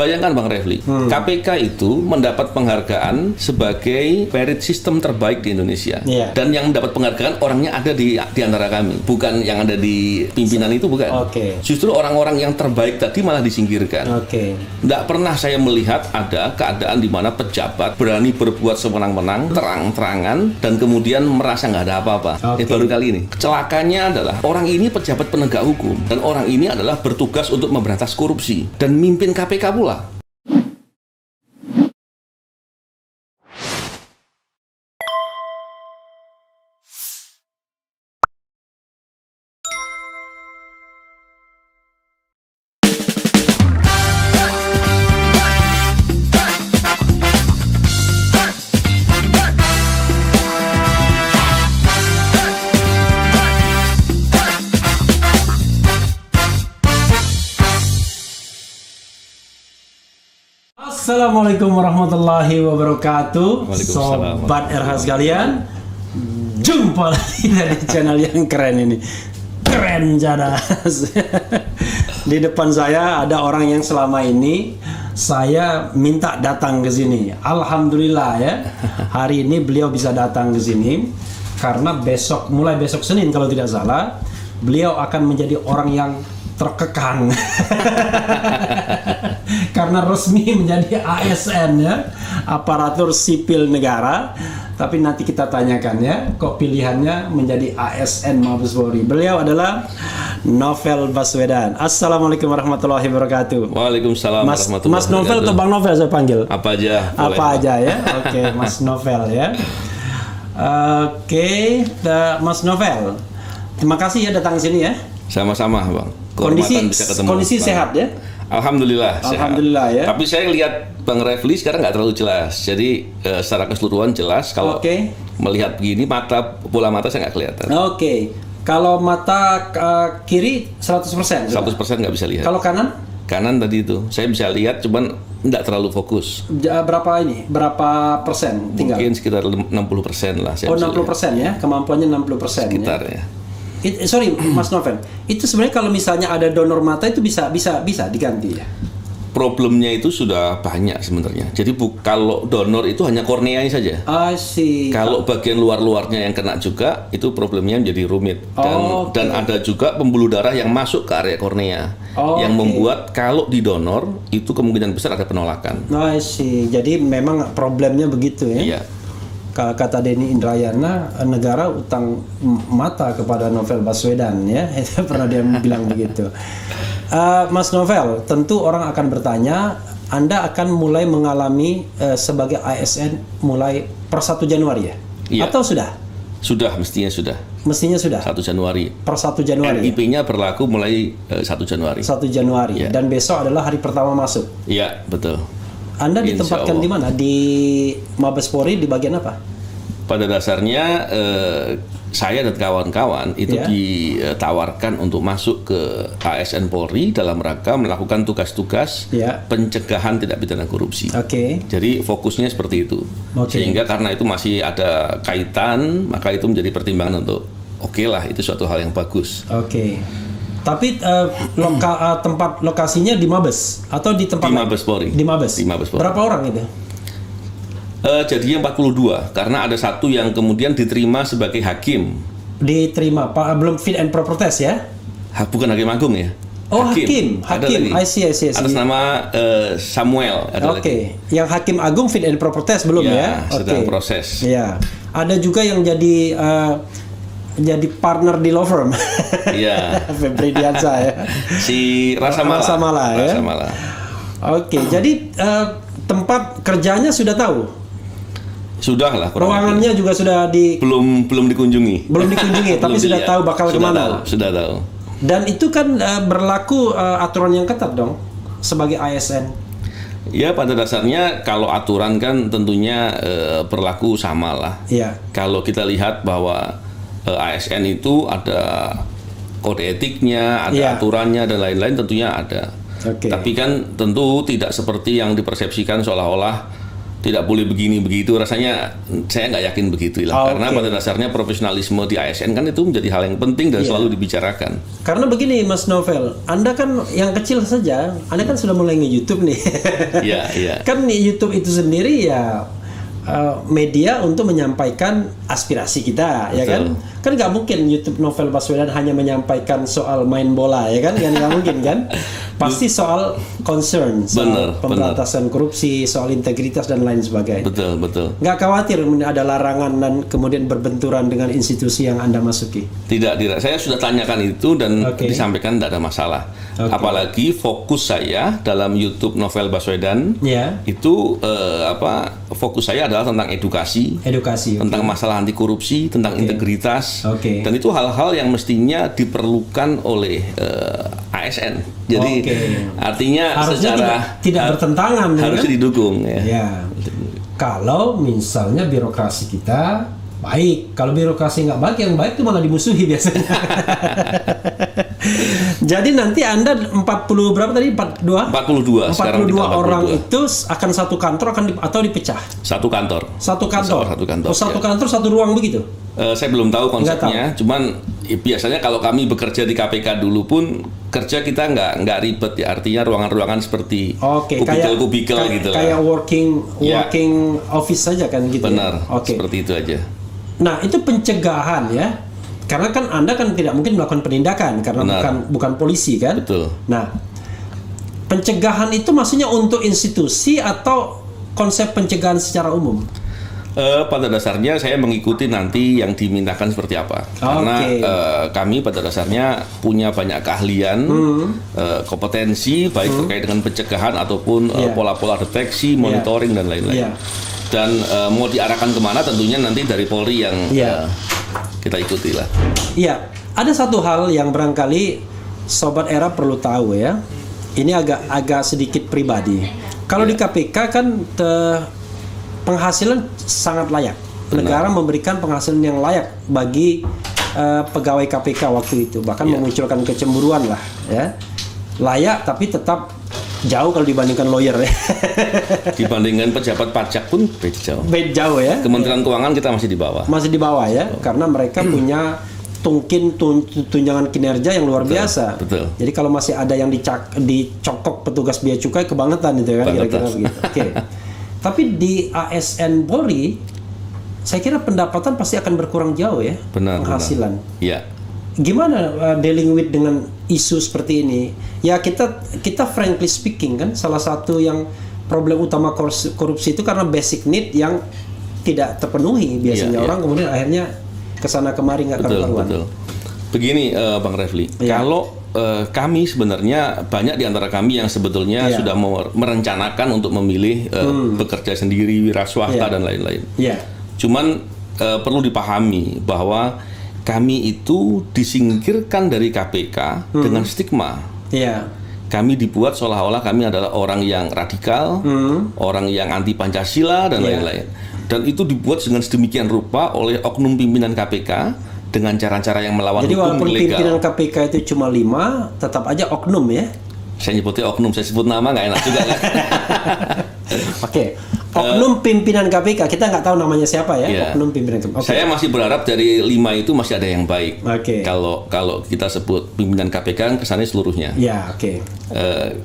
Bayangkan Bang Refli, KPK itu mendapat penghargaan sebagai merit system terbaik di Indonesia. Dan yang mendapat penghargaan orangnya ada di antara kami, bukan yang ada di pimpinan itu, bukan. Justru orang-orang yang terbaik tadi malah disingkirkan. Tidak pernah saya melihat ada keadaan di mana pejabat berani berbuat semenang-menang, terang-terangan, dan kemudian merasa nggak ada apa-apa. Baru kali ini. Celakanya adalah orang ini pejabat penegak hukum, dan orang ini adalah bertugas untuk memberantas korupsi dan mimpin KPK pula. Assalamualaikum warahmatullahi wabarakatuh. Sobat RH sekalian, jumpa lagi dari channel yang keren ini. Keren jadas. Di depan saya ada orang yang selama ini saya minta datang ke sini. Alhamdulillah ya, hari ini beliau bisa datang ke sini karena mulai besok Senin kalau tidak salah, beliau akan menjadi orang yang terkekang karena resmi menjadi ASN ya, aparatur sipil negara. Tapi nanti kita tanyakan ya, kok pilihannya menjadi ASN Mabes Polri. Beliau adalah Novel Baswedan. Assalamualaikum warahmatullahi wabarakatuh. Waalaikumsalam warahmatullahi wabarakatuh. Mas Novel atau Bang Novel saya panggil? Apa aja. Apa aja ya. Oke, Mas Novel ya. Oke, Mas Novel. Terima kasih ya datang ke sini ya. Sama-sama Bang. Kondisi sehat ya? Alhamdulillah sehat. Ya. Tapi saya lihat Bang Refli sekarang nggak terlalu jelas. Jadi secara keseluruhan jelas. Kalau melihat begini, bola mata saya nggak kelihatan. Kalau mata kiri 100%? 100% nggak bisa lihat. Kalau kanan? Kanan tadi itu saya bisa lihat, cuman nggak terlalu fokus. Berapa persen tinggal? Mungkin sekitar 60% lah. 60% ya? Kemampuannya 60% sekitar ya. Sorry Mas Novel, itu sebenarnya kalau misalnya ada donor mata itu bisa diganti ya? Problemnya itu sudah banyak sebenarnya. Jadi kalau donor itu hanya korneanya saja. Kalau bagian luar-luarnya yang kena juga, itu problemnya menjadi rumit. Dan ada juga pembuluh darah yang masuk ke area kornea, yang membuat kalau didonor itu kemungkinan besar ada penolakan. Jadi memang problemnya begitu ya? Iya. Kata Denny Indrayana, negara utang mata kepada Novel Baswedan ya, itu pernah dia bilang begitu. Mas Novel, tentu orang akan bertanya, Anda akan mulai mengalami sebagai ASN mulai per 1 Januari ya? Iya. Atau sudah? Sudah, mestinya sudah. 1 Januari. Per 1 Januari. RIP-nya berlaku mulai 1 Januari. 1 Januari. Ya. Dan besok adalah hari pertama masuk. Iya, betul. Anda ditempatkan di mana? Di Mabes Polri di bagian apa? Pada dasarnya saya dan kawan-kawan itu ditawarkan untuk masuk ke ASN Polri dalam rangka melakukan tugas-tugas pencegahan tindak pidana korupsi. Jadi fokusnya seperti itu. Sehingga karena itu masih ada kaitan, maka itu menjadi pertimbangan untuk lah itu suatu hal yang bagus. Tapi tempat lokasinya di Mabes atau di tempat di Mabes Polri? Di Mabes. Berapa orang itu? Jadinya 42 karena ada satu yang kemudian diterima sebagai hakim. Diterima, belum fit and proper test ya? Bukan hakim agung ya? Hakim. I see. Atas nama Samuel. Yang hakim agung fit and proper test belum ya? Sedang proses. Ya. Ada juga yang jadi partner di law firm. Iya. Febri Diansa ya. Si Rasa Mala ya. Jadi tempat kerjanya sudah tahu. Sudah lah. Ruangannya juga sudah belum dikunjungi. Tapi sudah tahu bakal kemana. Sudah tahu. Dan itu kan berlaku aturan yang ketat dong sebagai ASN. Ya, pada dasarnya kalau aturan kan tentunya berlaku sama lah. Iya. Kalau kita lihat bahwa ASN itu ada kode etiknya, ada aturannya dan lain-lain, tentunya ada. Tapi kan tentu tidak seperti yang dipersepsikan seolah-olah tidak boleh begini begitu, rasanya saya nggak yakin begitulah. Karena pada dasarnya profesionalisme di ASN kan itu menjadi hal yang penting dan selalu dibicarakan. Karena begini Mas Novel, Anda kan yang kecil saja, Anda kan sudah mulai nge-YouTube nih. Iya. Kan YouTube itu sendiri ya media untuk menyampaikan aspirasi kita. Betul. Ya kan? Kan nggak mungkin YouTube Novel Baswedan hanya menyampaikan soal main bola, ya kan? Nggak mungkin kan? Pasti soal concern, soal pemberantasan korupsi, soal integritas dan lain sebagainya. Betul. Nggak khawatir ada larangan dan kemudian berbenturan dengan institusi yang Anda masuki? Tidak. Saya sudah tanyakan itu dan disampaikan tidak ada masalah. Apalagi fokus saya dalam YouTube Novel Baswedan itu fokus saya adalah tentang edukasi tentang masalah anti korupsi, tentang integritas, dan itu hal-hal yang mestinya diperlukan oleh ASN. Jadi artinya harusnya secara tidak bertentangan, harus didukung. Ya. Kalau misalnya birokrasi kita baik, kalau birokrasi nggak baik, yang baik itu malah dimusuhi biasanya. Jadi nanti Anda 40 berapa tadi? 42 orang itu akan satu kantor atau dipecah? Satu kantor. Satu kantor, satu ruang begitu? Saya belum tahu konsepnya, cuman biasanya kalau kami bekerja di KPK dulu pun kerja kita nggak ribet ya, artinya ruangan-ruangan seperti kubikel gitu lah. Kayak working office saja kan gitu. Benar, seperti itu aja. Nah itu pencegahan ya. Karena kan Anda kan tidak mungkin melakukan penindakan karena bukan polisi kan. Betul. Nah, pencegahan itu maksudnya untuk institusi atau konsep pencegahan secara umum? Pada dasarnya saya mengikuti nanti yang dimintakan seperti apa. Karena kami pada dasarnya punya banyak keahlian, kompetensi baik terkait dengan pencegahan ataupun pola-pola deteksi, monitoring dan lain-lain. Dan mau diarahkan kemana tentunya nanti dari Polri yang kita ikuti lah. Iya, ada satu hal yang barangkali Sobat Era perlu tahu ya. Ini agak sedikit pribadi. Kalau di KPK kan penghasilan sangat layak. Negara memberikan penghasilan yang layak bagi pegawai KPK waktu itu. Bahkan memunculkan kecemburuan lah ya. Layak tapi tetap jauh kalau dibandingkan lawyer ya. Dibandingkan pejabat pajak pun beda jauh. Beda jauh ya. Kementerian Keuangan kita masih di bawah. Masih di bawah ya, karena mereka punya tunjangan kinerja yang luar biasa. Betul. Jadi kalau masih ada yang dicokok petugas bea cukai kebangetan itu kan kira-kira begitu. Tapi di ASN Polri, saya kira pendapatan pasti akan berkurang jauh ya. Penghasilan. Iya. Gimana dealing with dengan isu seperti ini? Ya kita frankly speaking kan salah satu yang problem utama korupsi itu karena basic need yang tidak terpenuhi biasanya. Orang kemudian akhirnya kesana kemari nggak karuan. Betul. Begini Bang Refli, kalau kami sebenarnya banyak di antara kami yang sebetulnya sudah merencanakan untuk memilih bekerja sendiri, wira swasta dan lain-lain. Cuman perlu dipahami bahwa kami itu disingkirkan dari KPK dengan stigma. Kami dibuat seolah-olah kami adalah orang yang radikal, orang yang anti Pancasila dan lain-lain. Dan itu dibuat dengan sedemikian rupa oleh oknum pimpinan KPK dengan cara-cara yang melawan hukum ilegal. Jadi walaupun pimpinan KPK itu cuma 5, tetap aja oknum ya? Saya nyebutnya oknum, saya sebut nama nggak enak juga kan? Oknum pimpinan KPK, kita nggak tahu namanya siapa ya, oknum pimpinan KPK. Saya masih berharap dari 5 itu masih ada yang baik. Kalau kita sebut pimpinan KPK, kesannya seluruhnya.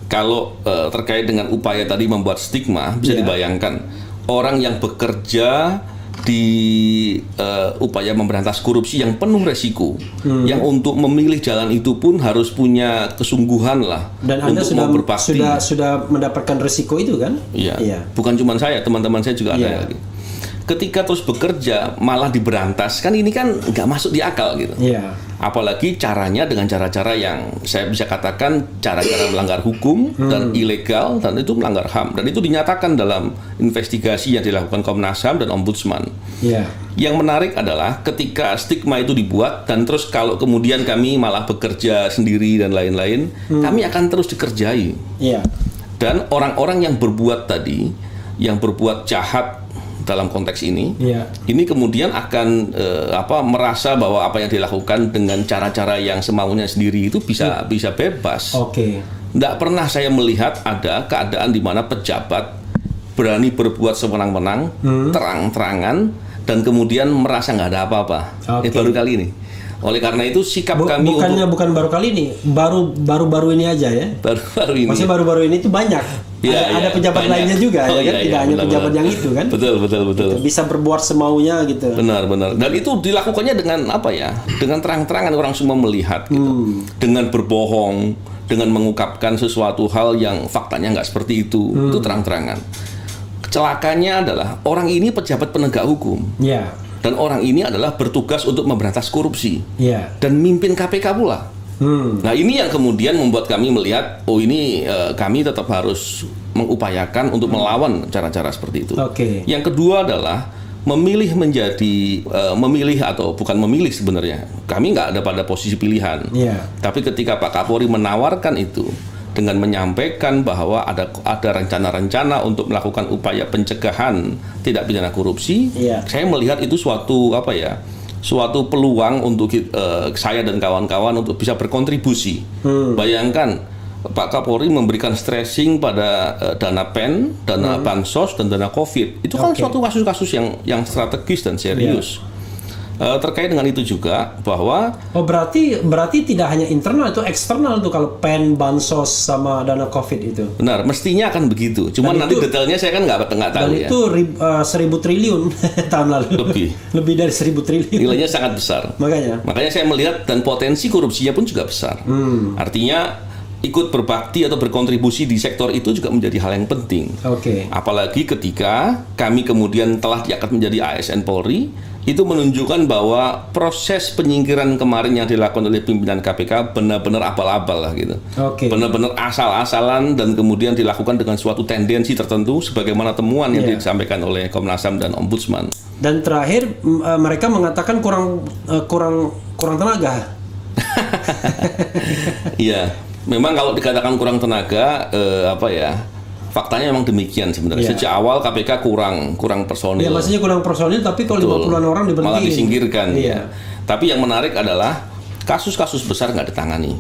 Kalau terkait dengan upaya tadi membuat stigma, bisa dibayangkan orang yang bekerja di upaya memberantas korupsi yang penuh resiko, yang untuk memilih jalan itu pun harus punya kesungguhan lah. Dan Anda sudah mendapatkan resiko itu kan? Iya. Bukan cuma saya, teman-teman saya juga ada lagi. Ketika terus bekerja malah diberantas, kan ini kan nggak masuk di akal gitu. Apalagi caranya dengan cara-cara yang saya bisa katakan cara-cara melanggar hukum dan ilegal, dan itu melanggar HAM, dan itu dinyatakan dalam investigasi yang dilakukan Komnas HAM dan Ombudsman. Yang menarik adalah ketika stigma itu dibuat dan terus kalau kemudian kami malah bekerja sendiri dan lain-lain, kami akan terus dikerjai. Dan orang-orang yang berbuat tadi, yang berbuat jahat dalam konteks ini, ini kemudian akan merasa bahwa apa yang dilakukan dengan cara-cara yang semaunya sendiri itu bisa bebas. Nggak pernah saya melihat ada keadaan di mana pejabat berani berbuat sewenang-wenang, terang-terangan, dan kemudian merasa nggak ada apa-apa. Baru kali ini. Oleh karena itu sikap kami bukan baru kali ini, baru ini aja ya. Baru ini. Maksudnya baru ini itu banyak. Ada pejabat lainnya juga, ya kan? Tidak hanya pejabat yang itu kan. Betul. Bisa berbuat semaunya gitu. Benar. Dan itu dilakukannya dengan apa ya? Dengan terang-terangan, orang semua melihat gitu. Dengan berbohong, dengan mengungkapkan sesuatu hal yang faktanya nggak seperti itu. Itu terang-terangan. Celakanya adalah orang ini pejabat penegak hukum. Ya. Dan orang ini adalah bertugas untuk memberantas korupsi. Dan mimpin KPK pula. Nah, ini yang kemudian membuat kami melihat, ini kami tetap harus mengupayakan untuk melawan cara-cara seperti itu. Yang kedua adalah memilih atau bukan memilih sebenarnya. Kami nggak ada pada posisi pilihan. Tapi ketika Pak Kapolri menawarkan itu, dengan menyampaikan bahwa ada rencana-rencana untuk melakukan upaya pencegahan tindak pidana korupsi, saya melihat itu suatu peluang untuk saya dan kawan-kawan untuk bisa berkontribusi. Bayangkan Pak Kapolri memberikan stressing pada dana PEN, dana bansos, dan dana COVID. Itu kan suatu kasus-kasus yang strategis dan serius. Terkait dengan itu juga bahwa berarti tidak hanya internal, itu eksternal tuh kalau PEN, bansos sama dana COVID itu. Benar, mestinya akan begitu. Cuma nanti detailnya saya kan nggak tahu dan ya. Itu 1.000 triliun tahun lalu. Lebih dari 1.000 triliun. Nilainya sangat besar. Makanya saya melihat dan potensi korupsinya pun juga besar. Artinya ikut berbakti atau berkontribusi di sektor itu juga menjadi hal yang penting. Apalagi ketika kami kemudian telah diangkat menjadi ASN Polri, itu menunjukkan bahwa proses penyingkiran kemarin yang dilakukan oleh pimpinan KPK benar-benar abal-abal lah gitu. Benar-benar asal-asalan dan kemudian dilakukan dengan suatu tendensi tertentu sebagaimana temuan yang disampaikan oleh Komnas HAM dan Ombudsman. Dan terakhir mereka mengatakan kurang tenaga. Iya, memang kalau dikatakan kurang tenaga faktanya memang demikian sebenarnya. Sejak awal KPK kurang personil. Maksudnya kurang personil, tapi kalau 50-an orang diberhentiin. Malah disingkirkan. Tapi yang menarik adalah kasus-kasus besar nggak ditangani.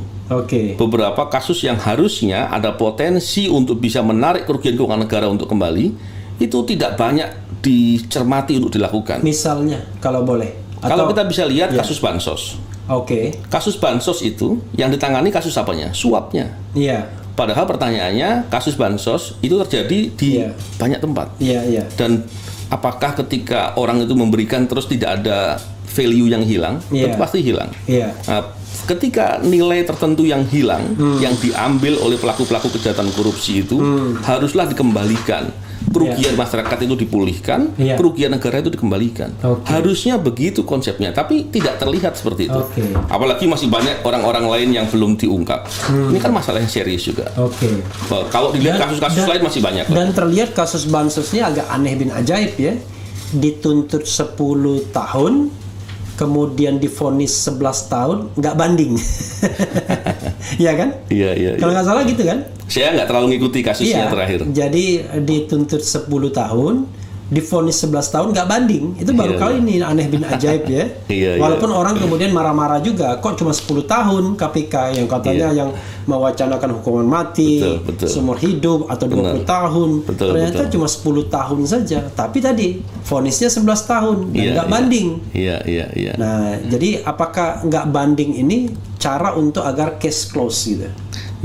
Beberapa kasus yang harusnya ada potensi untuk bisa menarik kerugian keuangan negara untuk kembali, itu tidak banyak dicermati untuk dilakukan. Misalnya, kalau boleh. Kalau kita bisa lihat kasus bansos. Kasus bansos itu yang ditangani kasus apanya? Suapnya. Padahal pertanyaannya, kasus bansos itu terjadi di banyak tempat. Dan apakah ketika orang itu memberikan terus tidak ada value yang hilang? Tentu pasti hilang. Nah, ketika nilai tertentu yang hilang, yang diambil oleh pelaku-pelaku kejahatan korupsi itu, haruslah dikembalikan. Kerugian masyarakat itu dipulihkan, kerugian negara itu dikembalikan. Harusnya begitu konsepnya, tapi tidak terlihat seperti itu. Apalagi masih banyak orang-orang lain yang belum diungkap. Ini kan masalah yang serius juga. Kalau dilihat kasus-kasus lain masih banyak. Dan terlihat kasus bansosnya agak aneh bin ajaib ya. Dituntut 10 tahun, kemudian divonis 11 tahun, nggak banding. Iya kan? Iya. Kalau nggak salah gitu kan? Saya nggak terlalu ngikuti kasusnya terakhir. Jadi dituntut 10 tahun, divonis 11 tahun nggak banding. Itu baru kali ini aneh bin ajaib ya. Walaupun orang kemudian marah-marah juga, kok cuma 10 tahun KPK yang katanya yang mewacanakan hukuman mati, seumur hidup atau 20 tahun. Ternyata cuma 10 tahun saja. Tapi tadi vonisnya 11 tahun dan nggak banding. Nah, jadi apakah nggak banding ini cara untuk agar case close gitu?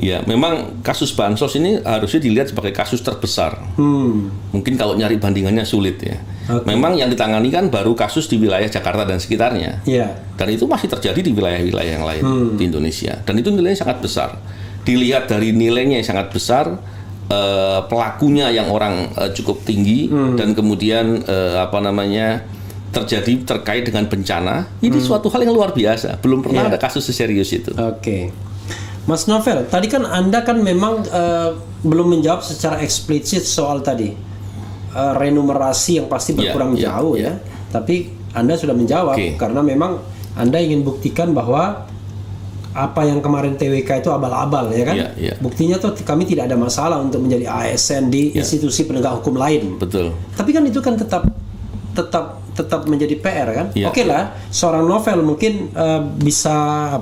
Ya, memang kasus bansos ini harusnya dilihat sebagai kasus terbesar. Mungkin kalau nyari bandingannya sulit ya. Memang yang ditangani kan baru kasus di wilayah Jakarta dan sekitarnya. Dan itu masih terjadi di wilayah-wilayah yang lain di Indonesia. Dan itu nilainya sangat besar. Dilihat dari nilainya yang sangat besar, pelakunya yang orang cukup tinggi, dan kemudian terjadi terkait dengan bencana. Ini suatu hal yang luar biasa. Belum pernah ada kasus seserius itu. Mas Novel, tadi kan Anda kan memang belum menjawab secara eksplisit soal tadi renumerasi yang pasti berkurang jauh ya. Tapi Anda sudah menjawab karena memang Anda ingin buktikan bahwa apa yang kemarin TWK itu abal-abal ya kan? Buktinya tuh kami tidak ada masalah untuk menjadi ASN di institusi penegak hukum lain. Tapi kan itu kan tetap menjadi PR kan? Oke lah, seorang Novel mungkin bisa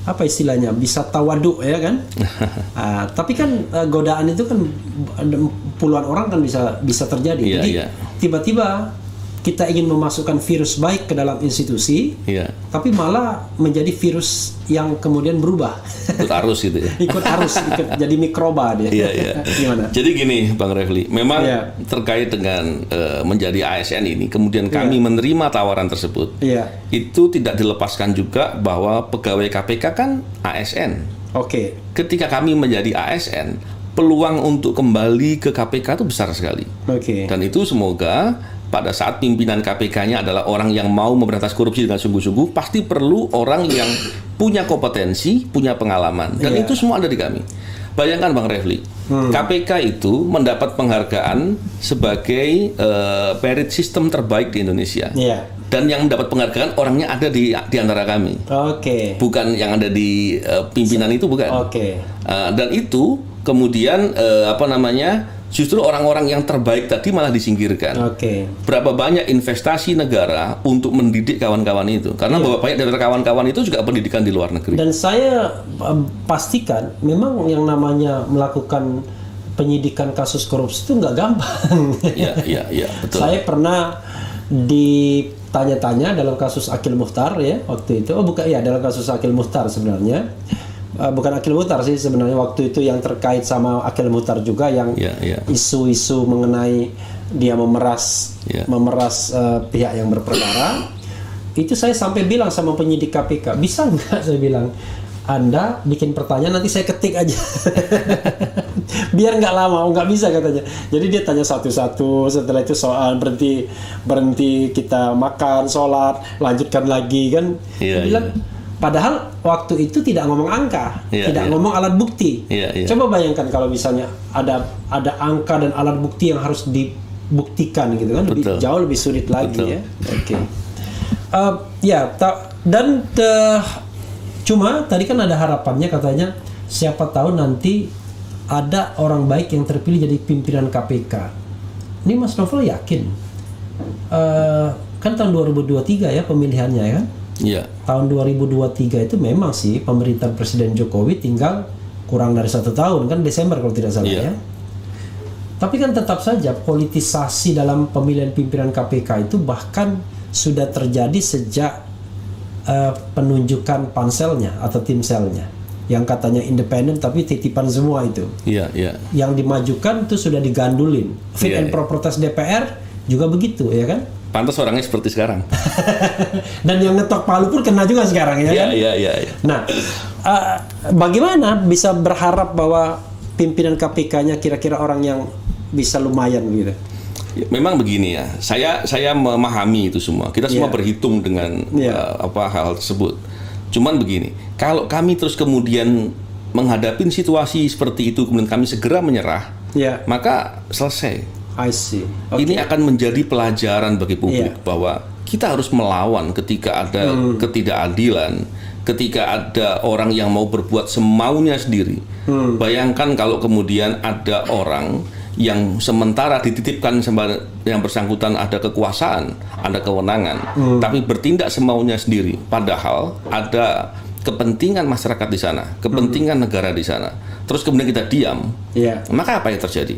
apa istilahnya, bisa tawaduk ya kan. Tapi kan godaan itu kan puluhan orang kan bisa terjadi. Jadi tiba-tiba kita ingin memasukkan virus baik ke dalam institusi, tapi malah menjadi virus yang kemudian berubah. Ikut arus gitu ya. ikut jadi mikroba dia. Gimana? Jadi gini Bang Refli, memang terkait dengan menjadi ASN ini, kemudian kami menerima tawaran tersebut, itu tidak dilepaskan juga bahwa pegawai KPK kan ASN. Ketika kami menjadi ASN, peluang untuk kembali ke KPK itu besar sekali. Dan itu semoga pada saat pimpinan KPK-nya adalah orang yang mau memberantas korupsi dengan sungguh-sungguh, pasti perlu orang yang punya kompetensi, punya pengalaman. Dan itu semua ada di kami. Bayangkan Bang Refli, KPK itu mendapat penghargaan sebagai merit system terbaik di Indonesia. Dan yang mendapat penghargaan orangnya ada di antara kami. Bukan yang ada di pimpinan itu, bukan. Dan itu kemudian justru orang-orang yang terbaik tadi malah disingkirkan. Berapa banyak investasi negara untuk mendidik kawan-kawan itu? Karena banyak dari kawan-kawan itu juga pendidikan di luar negeri. Dan saya pastikan memang yang namanya melakukan penyidikan kasus korupsi itu nggak gampang. Iya, betul. Saya pernah ditanya-tanya dalam kasus Akil Mukhtar ya waktu itu. Dalam kasus Akil Mukhtar sebenarnya. Bukan Akil Mukhtar sih sebenarnya waktu itu, yang terkait sama Akil Mukhtar juga yang isu-isu mengenai dia memeras pihak yang berperkara. Itu saya sampai bilang sama penyidik KPK, bisa nggak, saya bilang, Anda bikin pertanyaan nanti saya ketik aja. Biar nggak lama. Nggak bisa katanya. Jadi dia tanya satu-satu, setelah itu soal berhenti kita makan, sholat, lanjutkan lagi kan. Dia bilang, padahal waktu itu tidak ngomong angka, tidak ngomong alat bukti. Coba bayangkan kalau misalnya ada angka dan alat bukti yang harus dibuktikan gitu kan, jauh lebih sulit lagi. Cuma tadi kan ada harapannya katanya, siapa tahu nanti ada orang baik yang terpilih jadi pimpinan KPK. Ini Mas Novel yakin? Kan tahun 2023 ya pemilihannya ya kan? Tahun 2023 itu memang sih pemerintahan Presiden Jokowi tinggal kurang dari 1 tahun kan, Desember kalau tidak salah ya. Tapi kan tetap saja politisasi dalam pemilihan pimpinan KPK itu bahkan sudah terjadi sejak penunjukan panselnya atau tim selnya yang katanya independen tapi titipan semua itu. Yang dimajukan itu sudah digandulin. Fit and proper test DPR juga begitu ya kan? Pantas orangnya seperti sekarang. Dan yang ngetok palu pun kena juga sekarang ya kan? Nah, bagaimana bisa berharap bahwa pimpinan KPK-nya kira-kira orang yang bisa lumayan gitu? Memang begini ya, saya memahami itu semua. Kita semua berhitung dengan hal tersebut. Cuman begini, kalau kami terus kemudian menghadapi situasi seperti itu, kemudian kami segera menyerah, maka selesai. I see. Ini akan menjadi pelajaran bagi publik bahwa kita harus melawan ketika ada ketidakadilan, ketika ada orang yang mau berbuat semaunya sendiri. Bayangkan kalau kemudian ada orang yang sementara dititipkan yang bersangkutan ada kekuasaan, ada kewenangan, tapi bertindak semaunya sendiri. Padahal ada kepentingan masyarakat di sana, kepentingan negara di sana. Terus kemudian kita diam, maka apa yang terjadi?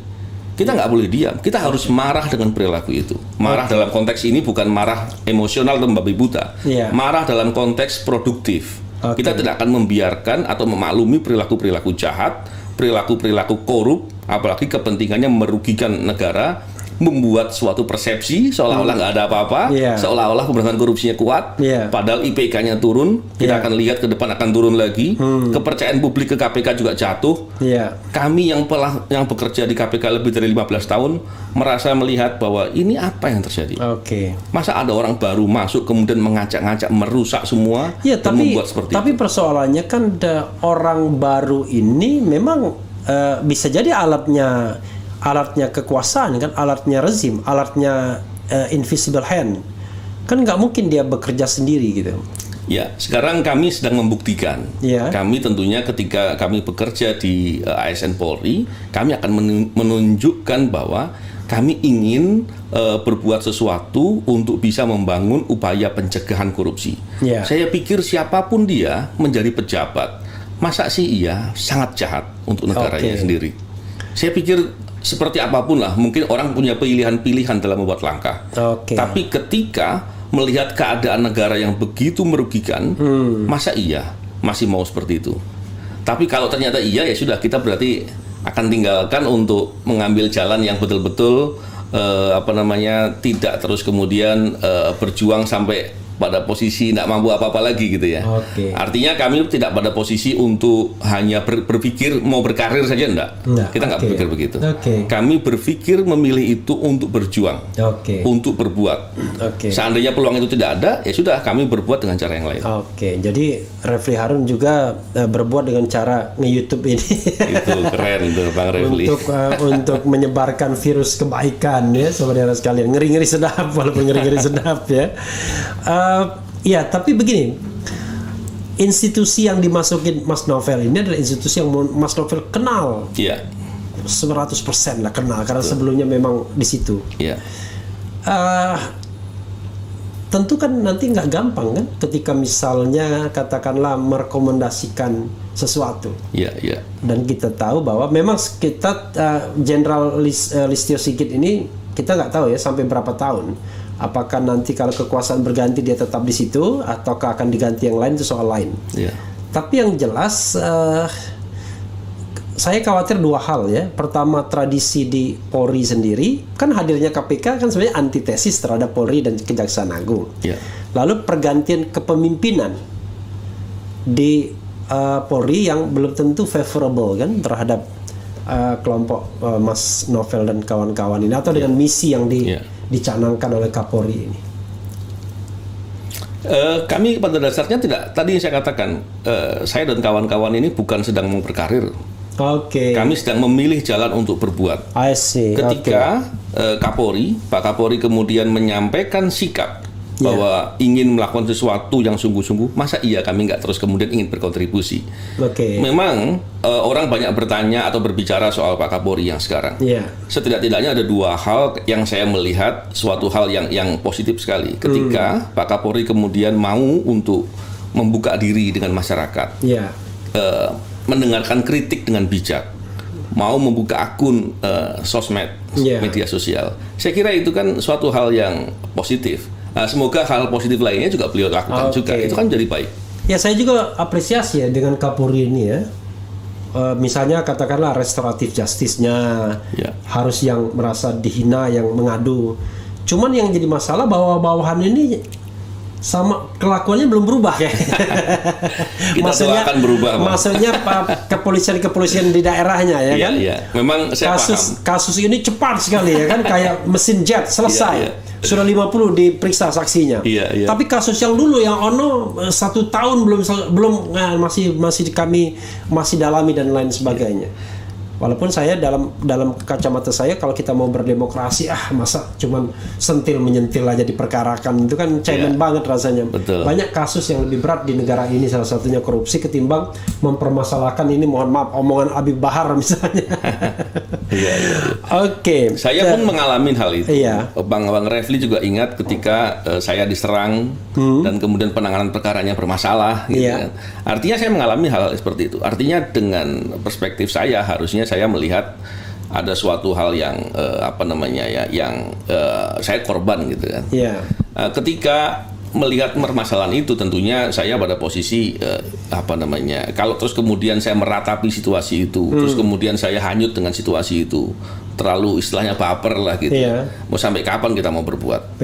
Kita nggak boleh diam, kita harus marah dengan perilaku itu. Marah dalam konteks ini bukan marah emosional atau membabi buta, marah dalam konteks produktif. Kita tidak akan membiarkan atau memaklumi perilaku-perilaku jahat, perilaku-perilaku korup, apalagi kepentingannya merugikan negara, membuat suatu persepsi seolah-olah nggak ada apa-apa, seolah-olah pemberantasan korupsinya kuat, padahal IPK-nya turun. Kita akan lihat ke depan akan turun lagi, kepercayaan publik ke KPK juga jatuh. Kami yang bekerja di KPK lebih dari 15 tahun merasa melihat bahwa ini apa yang terjadi. Masa ada orang baru masuk kemudian mengacak-ngacak, merusak semua, dan membuat seperti itu. Tapi persoalannya kan orang baru ini memang bisa jadi alatnya kekuasaan kan, alatnya rezim, alatnya invisible hand kan, nggak mungkin dia bekerja sendiri gitu. Ya, sekarang kami sedang membuktikan. Ya. Kami tentunya ketika kami bekerja di ASN Polri, kami akan menunjukkan bahwa kami ingin berbuat sesuatu untuk bisa membangun upaya pencegahan korupsi. Ya. Saya pikir siapapun dia menjadi pejabat, masa sih ia sangat jahat untuk negaranya sendiri. Saya pikir seperti apapun lah, mungkin orang punya pilihan-pilihan dalam membuat langkah. Tapi ketika melihat keadaan negara yang begitu merugikan, masa iya masih mau seperti itu? Tapi kalau ternyata iya, ya sudah, kita berarti akan tinggalkan untuk mengambil jalan yang betul-betul tidak terus kemudian berjuang sampai pada posisi tidak mampu apa-apa lagi gitu ya. Artinya kami tidak pada posisi untuk hanya berpikir mau berkarir saja, enggak. Kita nggak berpikir begitu. Kami berpikir memilih itu untuk berjuang, untuk berbuat. Seandainya peluang itu tidak ada, ya sudah, kami berbuat dengan cara yang lain. Jadi Refli Harun juga berbuat dengan cara nge-YouTube ini. Itu keren tuh Bang Refli. Untuk menyebarkan virus kebaikan ya, saudara sekalian. Ngeri-ngeri sedap, walaupun ngeri-ngeri sedap ya. Ya, tapi begini, institusi yang dimasukin Mas Novel ini adalah institusi yang Mas Novel kenal. 100% lah kenal, karena sebelumnya memang di situ. Tentu kan nanti nggak gampang kan, ketika misalnya katakanlah merekomendasikan sesuatu. Dan kita tahu bahwa memang kita Jenderal Listio Sigit ini kita nggak tahu ya sampai berapa tahun. Apakah nanti kalau kekuasaan berganti dia tetap di situ, ataukah akan diganti yang lain, itu soal lain. Tapi yang jelas saya khawatir dua hal ya. Pertama, tradisi di Polri sendiri, kan hadirnya KPK kan sebenarnya antitesis terhadap Polri dan Kejaksaan Agung. Lalu pergantian kepemimpinan di Polri yang belum tentu favorable kan terhadap kelompok Mas Novel dan kawan-kawan ini, atau dengan misi yang dicanangkan oleh Kapolri ini. Kami pada dasarnya tidak, tadi saya katakan, saya dan kawan-kawan ini bukan sedang mau berkarir. Kami sedang memilih jalan untuk berbuat. Ketika Pak Kapolri kemudian menyampaikan sikap bahwa ingin melakukan sesuatu yang sungguh-sungguh, masa iya kami nggak terus kemudian ingin berkontribusi? Memang orang banyak bertanya atau berbicara soal Pak Kapolri yang sekarang. Setidak-tidaknya ada dua hal yang saya melihat suatu hal yang positif sekali. Ketika Pak Kapolri kemudian mau untuk membuka diri dengan masyarakat, mendengarkan kritik dengan bijak, mau membuka akun sosmed, media sosial. Saya kira itu kan suatu hal yang positif. Semoga hal positif lainnya juga beliau lakukan juga. Itu kan jadi baik. Ya, saya juga apresiasi ya dengan Kapolri ini ya. Misalnya katakanlah restoratif justice-nya harus yang merasa dihina, yang mengadu. Cuman yang jadi masalah bahwa bawahan ini sama kelakuannya belum berubah ya. Maksudnya akan berubah. Maksudnya kepolisian di daerahnya ya kan. Memang saya kasus ini cepat sekali ya kan, kayak mesin jet selesai. Sudah 50 diperiksa saksinya. Tapi kasus yang dulu yang ono 1 tahun belum masih kami dalami dan lain sebagainya. Walaupun saya dalam kacamata saya, kalau kita mau berdemokrasi, masa cuman sentil menyentil aja diperkarakan, itu kan cemen banget rasanya. Banyak kasus yang lebih berat di negara ini, salah satunya korupsi, ketimbang mempermasalahkan ini, mohon maaf, omongan Habib Bahar misalnya. Saya pun mengalami hal itu. Bang Refli juga ingat ketika saya diserang dan kemudian penanganan perkaranya bermasalah. Kan. Artinya saya mengalami hal seperti itu. Artinya dengan perspektif saya, harusnya saya melihat ada suatu hal yang saya korban gitu kan. Ketika melihat permasalahan itu, tentunya saya pada posisi kalau terus kemudian saya meratapi situasi itu, terus kemudian saya hanyut dengan situasi itu, terlalu istilahnya baper lah gitu. Mau sampai kapan kita mau berbuat?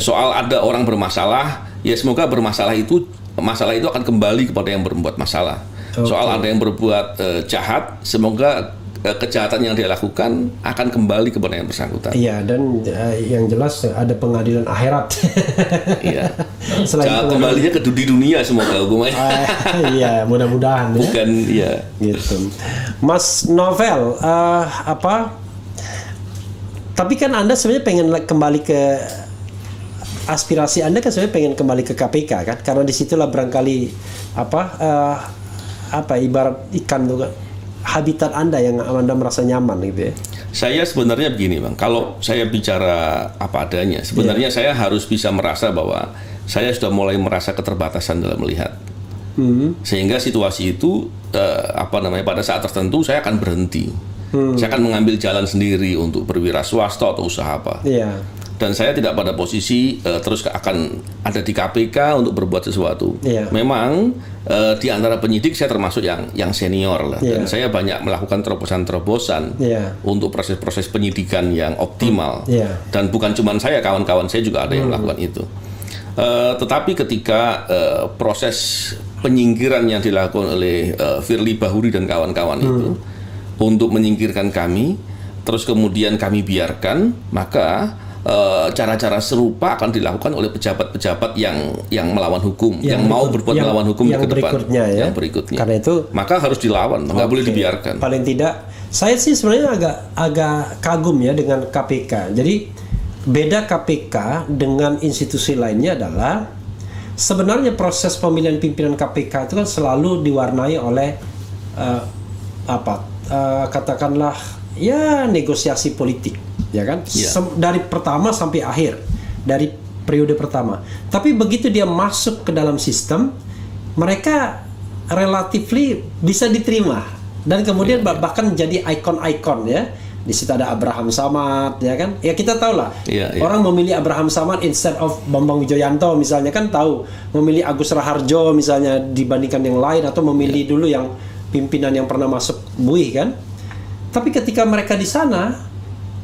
Soal ada orang bermasalah, ya semoga masalah itu akan kembali kepada yang berbuat masalah. Soal ada yang berbuat jahat, semoga kejahatan yang dia lakukan akan kembali kepada yang bersangkutan. Dan yang jelas ada pengadilan akhirat. Selain kembalinya ke dunia semoga hukumannya. Mudah-mudahan. Bukan gitu. Mas Novel, tapi kan Anda sebenarnya pengen kembali ke aspirasi Anda kan sebenarnya pengen kembali ke KPK kan, karena disitulah barangkali ibarat ikan tuh habitat Anda yang Anda merasa nyaman gitu ya. Saya sebenarnya begini Bang, kalau saya bicara apa adanya, sebenarnya saya harus bisa merasa bahwa saya sudah mulai merasa keterbatasan dalam melihat. Sehingga situasi itu pada saat tertentu saya akan berhenti. Saya akan mengambil jalan sendiri untuk berwira swasta atau usaha apa. Dan saya tidak pada posisi terus akan ada di KPK untuk berbuat sesuatu. Memang di antara penyidik saya termasuk yang senior lah. Dan saya banyak melakukan terobosan-terobosan untuk proses-proses penyidikan yang optimal. Dan bukan cuma saya, kawan-kawan saya juga ada yang melakukan itu. Tetapi ketika proses penyingkiran yang dilakukan oleh Firly Bahuri dan kawan-kawan itu untuk menyingkirkan kami, terus kemudian kami biarkan, maka cara-cara serupa akan dilakukan oleh pejabat-pejabat yang melawan hukum, yang mau berbuat melawan hukum ke depan, yang berikutnya. Karena itu maka harus dilawan, nggak boleh dibiarkan. Paling tidak, saya sih sebenarnya agak kagum ya dengan KPK. Jadi beda KPK dengan institusi lainnya adalah sebenarnya proses pemilihan pimpinan KPK itu kan selalu diwarnai oleh katakanlah ya negosiasi politik. Ya kan, dari pertama sampai akhir, dari periode pertama. Tapi begitu dia masuk ke dalam sistem, mereka relatively bisa diterima dan kemudian bahkan jadi ikon-ikon ya. Di situ ada Abraham Samad, ya kan? Ya kita tahu lah. Orang memilih Abraham Samad instead of Bambang Wijoyanto misalnya, kan tahu. Memilih Agus Raharjo misalnya dibandingkan yang lain, atau memilih dulu yang pimpinan yang pernah masuk BUI kan. Tapi ketika mereka di sana,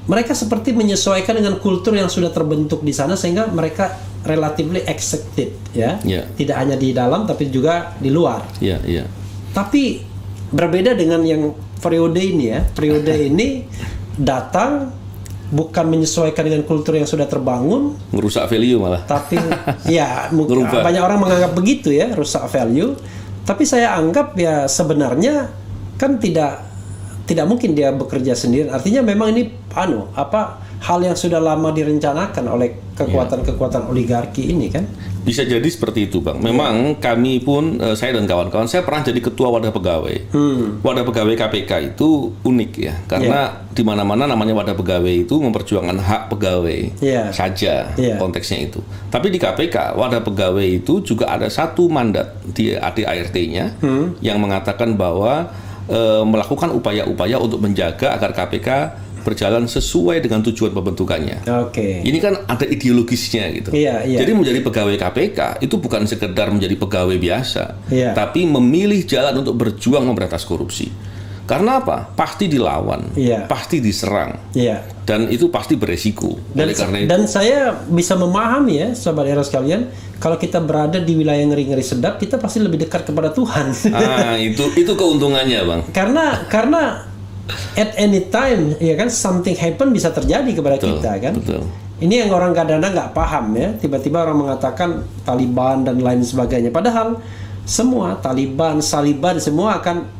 mereka seperti menyesuaikan dengan kultur yang sudah terbentuk di sana, sehingga mereka relatively accepted ya. Tidak hanya di dalam tapi juga di luar. Tapi berbeda dengan yang periode ini ya. Periode ini datang bukan menyesuaikan dengan kultur yang sudah terbangun, merusak value malah. Tapi ya banyak orang menganggap begitu ya, rusak value. Tapi saya anggap ya sebenarnya kan tidak mungkin dia bekerja sendiri. Artinya memang ini hal yang sudah lama direncanakan oleh kekuatan-kekuatan oligarki ini kan. Bisa jadi seperti itu Bang. Memang kami pun, saya dan kawan-kawan, saya pernah jadi ketua wadah pegawai. Wadah pegawai KPK itu unik ya, karena di mana-mana namanya wadah pegawai itu memperjuangkan hak pegawai saja konteksnya itu. Tapi di KPK wadah pegawai itu juga ada satu mandat di ADART-nya yang mengatakan bahwa melakukan upaya-upaya untuk menjaga agar KPK berjalan sesuai dengan tujuan pembentukannya. Ini kan ada ideologisnya gitu. Jadi menjadi pegawai KPK itu bukan sekedar menjadi pegawai biasa, tapi memilih jalan untuk berjuang memberantas korupsi. Karena apa? Pasti dilawan, pasti diserang, dan itu pasti beresiko. Dan saya bisa memahami ya, Sobat Era sekalian, kalau kita berada di wilayah ngeri-ngeri sedap, kita pasti lebih dekat kepada Tuhan. Itu keuntungannya Bang. Karena at any time ya kan, something happen, bisa terjadi kepada kita kan. Ini yang orang kadang-kadang nggak paham ya. Tiba-tiba orang mengatakan Taliban dan lain sebagainya. Padahal semua Taliban, Saliban semua akan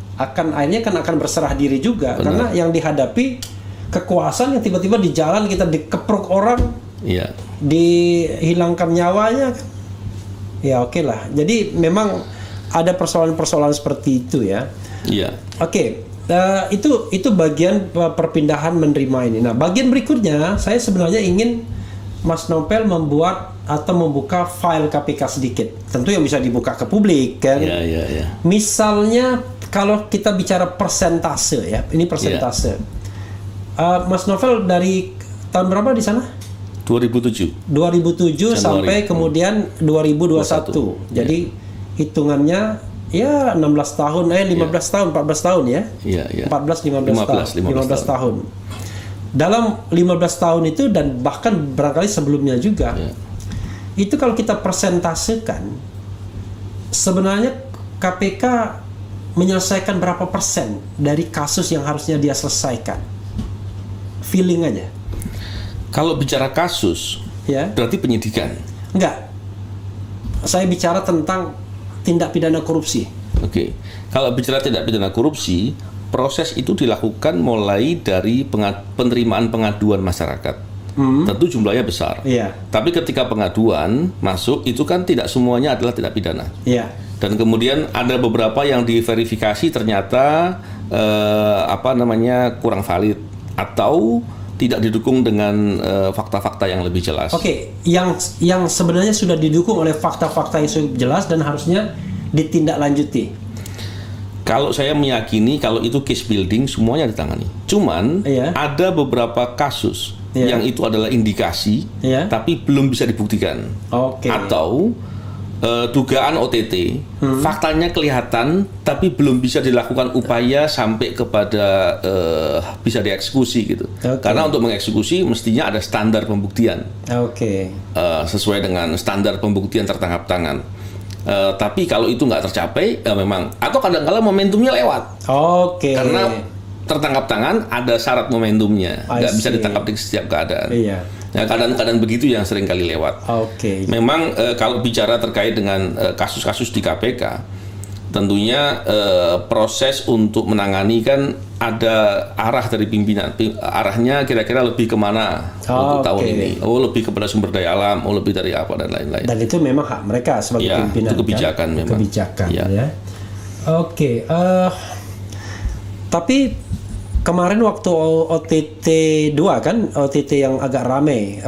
akhirnya akan berserah diri juga. Karena yang dihadapi kekuasaan yang tiba-tiba di jalan kita dikepruk orang, dihilangkan nyawanya kan. Ya oke lah. Jadi memang ada persoalan-persoalan seperti itu ya. Itu bagian perpindahan menerima ini. Nah, bagian berikutnya saya sebenarnya ingin Mas Novel membuat atau membuka file KPK sedikit. Tentu yang bisa dibuka ke publik kan. Misalnya kalau kita bicara persentase ya, ini persentase. Mas Novel dari tahun berapa di sana? 2007 Januari. Sampai kemudian 2021. Jadi hitungannya ya 16 tahun, 15 tahun, 14 tahun ya. 15 tahun. Dalam 15 tahun itu, dan bahkan barangkali sebelumnya juga, itu kalau kita persentasekan, sebenarnya KPK menyelesaikan berapa persen dari kasus yang harusnya dia selesaikan? Feeling aja. Kalau bicara kasus, berarti penyidikan? Enggak. Saya bicara tentang tindak pidana korupsi. Kalau bicara tindak pidana korupsi, proses itu dilakukan mulai dari penerimaan pengaduan masyarakat. tentu jumlahnya besar. Tapi ketika pengaduan masuk, itu kan tidak semuanya adalah tindak pidana. Dan kemudian ada beberapa yang diverifikasi ternyata kurang valid atau tidak didukung dengan fakta-fakta yang lebih jelas. Yang sebenarnya sudah didukung oleh fakta-fakta yang sudah jelas dan harusnya ditindaklanjuti. Kalau saya meyakini kalau itu case building semuanya ditangani. Cuman ada beberapa kasus yang itu adalah indikasi tapi belum bisa dibuktikan. Atau dugaan OTT, faktanya kelihatan tapi belum bisa dilakukan upaya sampai kepada bisa dieksekusi gitu. Karena untuk mengeksekusi mestinya ada standar pembuktian. Sesuai dengan standar pembuktian tertangkap tangan. Tapi kalau itu nggak tercapai, memang atau kadang-kala momentumnya lewat. Karena tertangkap tangan ada syarat momentumnya, nggak bisa ditangkap di setiap keadaan. Nah, keadaan-keadaan begitu yang sering kali lewat. Memang kalau bicara terkait dengan kasus-kasus di KPK, tentunya proses untuk menangani kan ada arah dari pimpinan. Arahnya kira-kira lebih kemana untuk tahun ini? Lebih kepada sumber daya alam, lebih dari apa dan lain-lain. Dan itu memang hak mereka sebagai pimpinan. Itu kebijakan memang. Kebijakan ya. Tapi kemarin waktu OTT 2 kan, OTT yang agak ramai,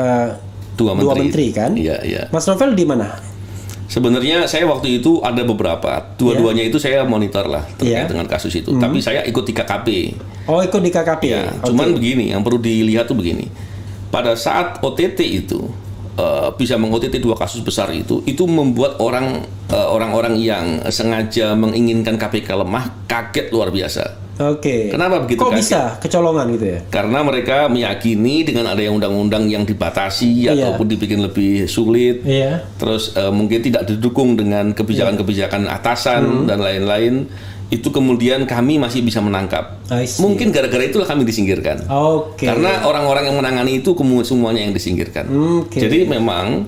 dua menteri kan? Mas Novel di mana? Sebenarnya saya waktu itu ada beberapa, dua-duanya itu saya monitor lah terkait dengan kasus itu. Tapi saya ikut di KKP. Ikut di KKP. Cuman begini, yang perlu dilihat tuh begini. Pada saat OTT itu bisa meng-OTT 2 kasus besar itu membuat orang-orang yang sengaja menginginkan KPK lemah kaget luar biasa. Kenapa begitu? Kok bisa kecolongan gitu ya? Karena mereka meyakini dengan ada yang undang-undang yang dibatasi ataupun dibikin lebih sulit, terus mungkin tidak didukung dengan kebijakan-kebijakan atasan dan lain-lain, itu kemudian kami masih bisa menangkap. Mungkin gara-gara itulah kami disingkirkan. Karena orang-orang yang menangani itu semuanya yang disingkirkan. Jadi memang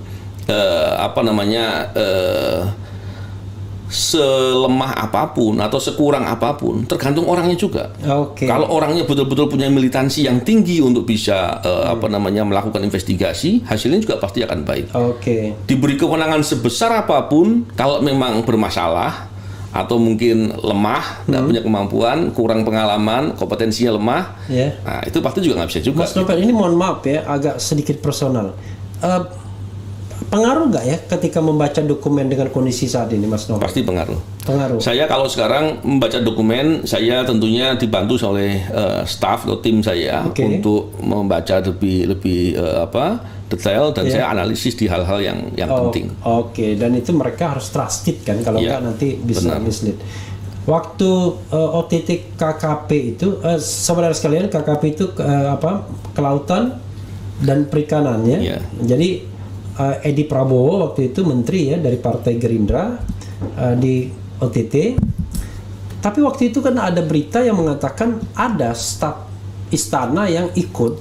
selemah apapun atau sekurang apapun tergantung orangnya juga. Kalau orangnya betul-betul punya militansi yang tinggi untuk bisa melakukan investigasi, hasilnya juga pasti akan baik. Diberi kewenangan sebesar apapun, kalau memang bermasalah atau mungkin lemah, nggak punya kemampuan, kurang pengalaman, kompetensinya lemah, nah itu pasti juga nggak bisa juga. Mas Novel, ini mohon maaf ya, agak sedikit personal. Pengaruh nggak ya ketika membaca dokumen dengan kondisi saat ini, Mas Novel? Pasti pengaruh. Saya kalau sekarang membaca dokumen, saya tentunya dibantu oleh staff atau tim saya untuk membaca lebih detail dan saya analisis di hal-hal yang penting. Dan itu mereka harus trusted kan, kalau nggak nanti bisa mislead. Waktu OTT KKP itu, saudara sekalian, KKP itu kelautan dan perikanannya. Jadi Edi Prabowo waktu itu menteri ya dari Partai Gerindra di OTT. Tapi waktu itu kan ada berita yang mengatakan ada staf istana yang ikut,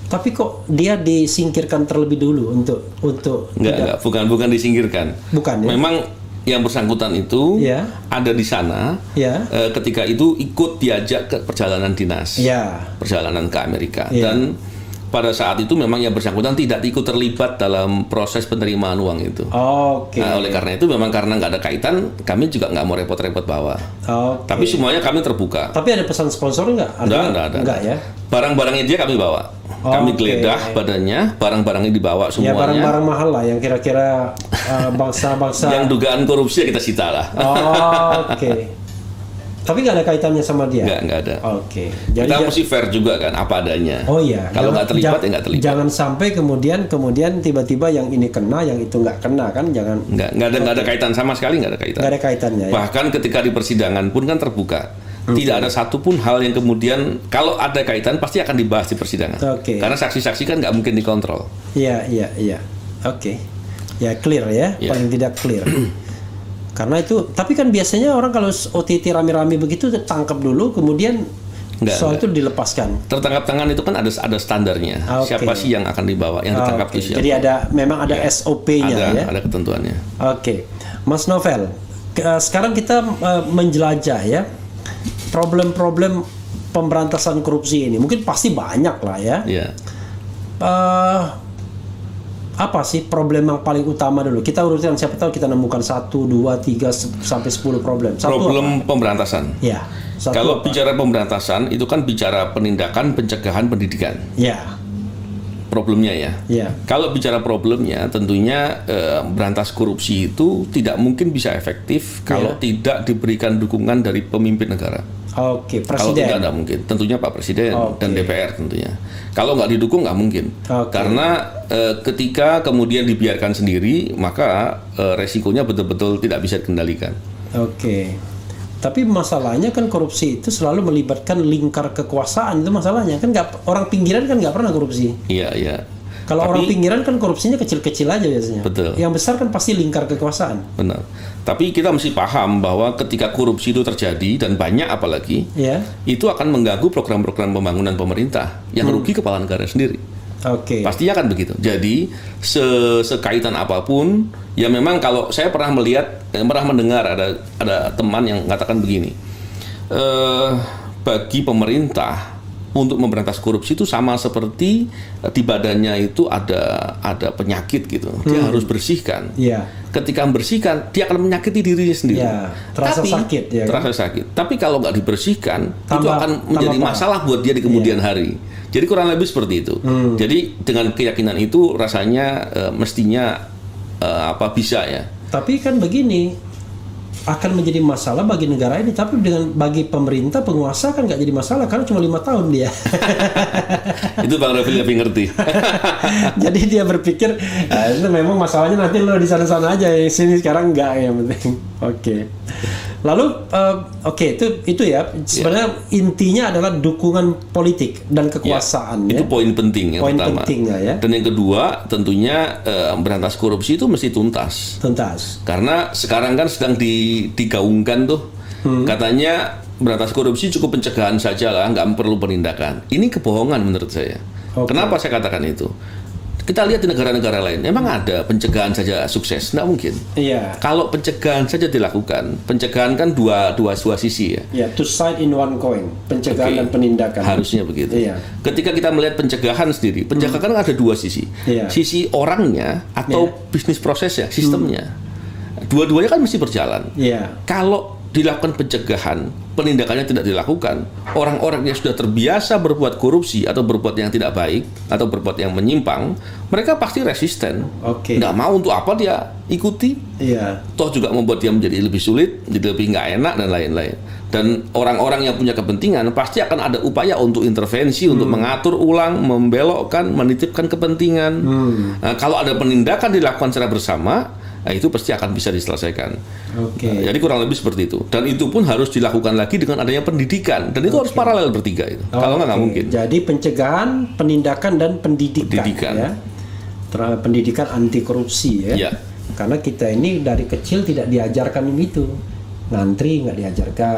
tapi kok dia disingkirkan terlebih dulu untuk enggak, bukan disingkirkan. Bukan ya? Memang yang bersangkutan itu ada di sana ketika itu ikut diajak ke perjalanan dinas, perjalanan ke Amerika, dan pada saat itu memang yang bersangkutan tidak ikut terlibat dalam proses penerimaan uang itu. Nah, oleh karena itu memang karena nggak ada kaitan, kami juga nggak mau repot-repot bawa. Tapi semuanya kami terbuka. Tapi ada pesan sponsor nggak? Nggak ya. Barang-barangnya dia kami bawa. Kami geledah badannya, barang-barangnya dibawa semuanya. Ya barang-barang mahal lah yang kira-kira bangsa-bangsa. Yang dugaan korupsi kita sita lah. Tapi nggak ada kaitannya sama dia? Nggak ada. Jadi kita mesti fair juga kan apa adanya. Kalau nggak terlibat ya nggak terlibat. Jangan sampai kemudian tiba-tiba yang ini kena, yang itu nggak kena kan? Jangan. Nggak ada kaitan sama sekali, nggak ada kaitan. Nggak ada kaitannya. Bahkan ketika di persidangan pun kan terbuka. Tidak ada satupun hal yang kemudian kalau ada kaitan pasti akan dibahas di persidangan. Karena saksi-saksi kan nggak mungkin dikontrol. Iya. Ya clear ya. Paling tidak clear. Karena itu, tapi kan biasanya orang kalau OTT rame-rame begitu tangkap dulu, kemudian soal itu dilepaskan. Tertangkap tangan itu kan ada standarnya. Siapa sih yang akan dibawa, yang ditangkap itu siapa? Jadi memang ada SOP-nya ya? Ada ketentuannya. Mas Novel, sekarang kita menjelajah ya problem-problem pemberantasan korupsi ini. Mungkin pasti banyak lah ya. apa sih problem yang paling utama dulu? Kita urutkan, siapa tahu kita nemukan 1, 2, 3 sampai 10 problem. Problem pemberantasan. Ya. Kalau bicara pemberantasan itu kan bicara penindakan, pencegahan, pendidikan. Ya. Problemnya ya. Ya. Kalau bicara problemnya, tentunya berantas korupsi itu tidak mungkin bisa efektif kalau tidak diberikan dukungan dari pemimpin negara. Oke, Presiden. Kalau tidak mungkin, tentunya Pak Presiden dan DPR tentunya. Kalau nggak didukung nggak mungkin. Karena ketika kemudian dibiarkan sendiri, maka resikonya betul-betul tidak bisa dikendalikan. Oke. Tapi masalahnya kan korupsi itu selalu melibatkan lingkar kekuasaan, itu masalahnya kan orang pinggiran kan nggak pernah korupsi. Iya, iya. Kalau orang pinggiran kan korupsinya kecil-kecil aja biasanya. Betul. Yang besar kan pasti lingkar kekuasaan. Benar. Tapi kita mesti paham bahwa ketika korupsi itu terjadi dan banyak apalagi, itu akan mengganggu program-program pembangunan pemerintah yang rugi kepala negara sendiri. Oke. Pastinya kan begitu. Jadi sekaitan apapun, ya memang kalau saya pernah mendengar ada teman yang mengatakan begini, bagi pemerintah untuk memberantas korupsi itu sama seperti di badannya itu ada penyakit gitu. Dia harus bersihkan. Ketika membersihkan, dia akan menyakiti dirinya sendiri. Terasa sakit. Ya, terasa sakit. Tapi kalau nggak dibersihkan, itu akan menjadi masalah buat dia di kemudian hari. Jadi kurang lebih seperti itu. Jadi dengan keyakinan itu rasanya mestinya bisa ya. Tapi kan begini, akan menjadi masalah bagi negara ini, tapi bagi pemerintah penguasa kan nggak jadi masalah karena cuma 5 tahun dia. Itu Bang Raffi lebih ngerti. Jadi dia berpikir itu memang masalahnya nanti lo di sana-sana aja, yang sini sekarang nggak, yang penting. Oke. Lalu itu ya sebenarnya intinya adalah dukungan politik dan kekuasaan. Itu poin penting yang pertama. Ya. Dan yang kedua tentunya berantas korupsi itu mesti tuntas. Karena sekarang kan sedang digaungkan tuh katanya berantas korupsi cukup pencegahan saja lah, nggak perlu penindakan. Ini kebohongan menurut saya. Kenapa saya katakan itu? Kita lihat di negara-negara lain, emang ada pencegahan saja sukses? Nggak mungkin. Kalau pencegahan saja dilakukan, pencegahan kan dua sisi ya. Two side in one coin, pencegahan dan penindakan. Harusnya begitu. Ketika kita melihat pencegahan sendiri, pencegahan kan ada dua sisi. Sisi orangnya atau bisnis prosesnya, sistemnya. Dua-duanya kan mesti berjalan. Kalau dilakukan pencegahan, penindakannya tidak dilakukan, orang-orang yang sudah terbiasa berbuat korupsi atau berbuat yang tidak baik atau berbuat yang menyimpang, mereka pasti resisten. Nggak mau, untuk apa dia ikuti? Toh juga membuat dia menjadi lebih sulit, jadi lebih nggak enak dan lain-lain. Dan orang-orang yang punya kepentingan pasti akan ada upaya untuk intervensi, untuk mengatur ulang, membelokkan, menitipkan kepentingan. Nah, kalau ada penindakan dilakukan secara bersama, itu pasti akan bisa diselesaikan. Jadi kurang lebih seperti itu. Dan itu pun harus dilakukan lagi dengan adanya pendidikan. Dan itu harus paralel bertiga itu. Kalau nggak mungkin. Jadi pencegahan, penindakan, dan pendidikan. Ya. Pendidikan anti korupsi ya. Karena kita ini dari kecil tidak diajarkan begitu. Ngantri nggak diajarkan.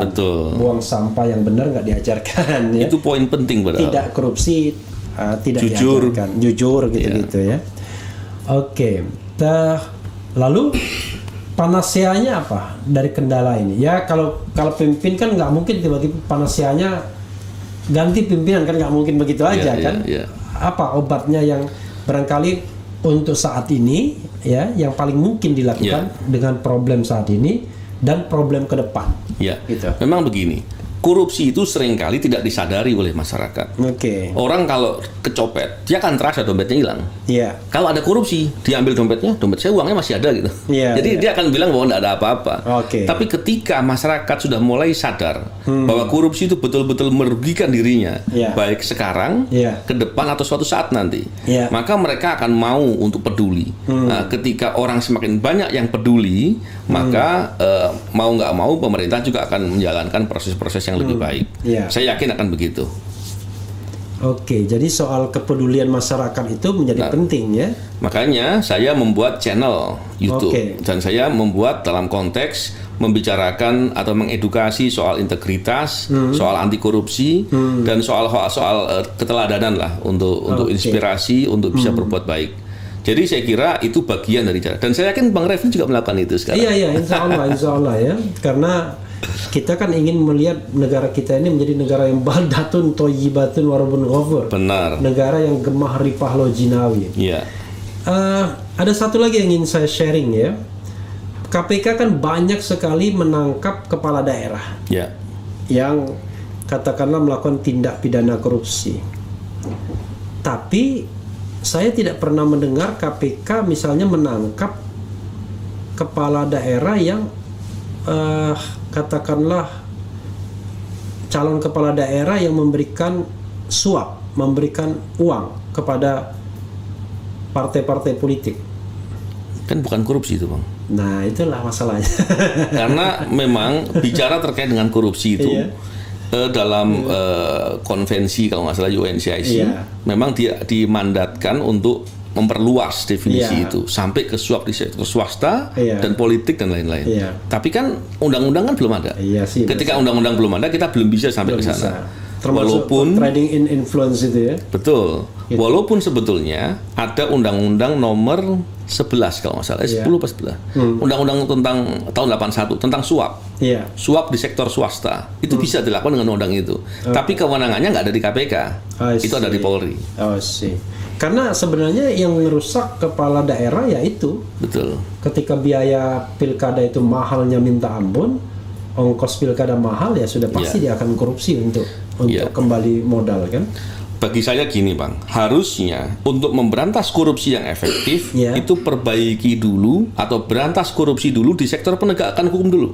Buang sampah yang benar nggak diajarkan. Ya. Itu poin penting padahal. Tidak korupsi, tidak diajarkan. Jujur gitu ya. Lalu panaseanya apa dari kendala ini? Ya kalau pemimpin kan nggak mungkin tiba-tiba panaseanya ganti pimpinan, kan nggak mungkin begitu aja kan? Apa obatnya yang barangkali untuk saat ini ya yang paling mungkin dilakukan dengan problem saat ini dan problem ke depan? Gitu. Memang begini. Korupsi itu seringkali tidak disadari oleh masyarakat. Orang kalau kecopet, dia akan terasa dompetnya hilang. Kalau ada korupsi, dia ambil dompetnya, dompet saya uangnya masih ada gitu. Jadi dia akan bilang bahwa tidak ada apa-apa. Tapi ketika masyarakat sudah mulai sadar bahwa korupsi itu betul-betul merugikan dirinya, baik sekarang, ke depan atau suatu saat nanti, maka mereka akan mau untuk peduli. Nah, ketika orang semakin banyak yang peduli, maka mau nggak mau pemerintah juga akan menjalankan proses-proses yang lebih baik. Saya yakin akan begitu. Jadi soal kepedulian masyarakat itu menjadi penting ya. Makanya saya membuat channel YouTube dan saya membuat dalam konteks membicarakan atau mengedukasi soal integritas, soal anti korupsi dan soal keteladanan lah untuk inspirasi untuk bisa berbuat baik. Jadi saya kira itu bagian dari cara. Dan saya yakin Bang Refli juga melakukan itu sekarang. Iya, insya Allah ya. Karena kita kan ingin melihat negara kita ini menjadi negara yang baldatun thayyibatun warabun ghafur. Benar. Negara yang gemah ripah lo jinawi. Iya. Ada satu lagi yang ingin saya sharing ya. KPK kan banyak sekali menangkap kepala daerah. Ya. Yang katakanlah melakukan tindak pidana korupsi. Tapi saya tidak pernah mendengar KPK misalnya menangkap kepala daerah yang katakanlah calon kepala daerah yang memberikan suap, memberikan uang kepada partai-partai politik. Kan bukan korupsi itu, Bang. Nah, itulah masalahnya. Karena memang bicara terkait dengan korupsi itu dalam konvensi kalau nggak salah UNCIC memang dia dimandatkan untuk memperluas definisi itu sampai ke suap di sektor swasta dan politik dan lain-lain. Tapi kan undang-undang kan belum ada. Ketika undang-undang belum ada, kita belum bisa sampai ke sana. Walaupun trading in influence itu ya. Betul. Gitu. Walaupun sebetulnya ada undang-undang nomor 11 kalau nggak salah, 10 pas 11. Undang-undang tentang tahun 81 tentang suap. Suap di sektor swasta. Itu bisa dilakukan dengan undang itu. Tapi kewenangannya nggak ada di KPK. Itu ada di Polri. Karena sebenarnya yang merusak kepala daerah ya itu. Betul. Ketika biaya pilkada itu mahalnya minta ampun, ongkos pilkada mahal ya sudah pasti dia akan korupsi untuk kembali modal kan. Bagi saya gini Bang, harusnya untuk memberantas korupsi yang efektif itu perbaiki dulu atau berantas korupsi dulu di sektor penegakan hukum dulu.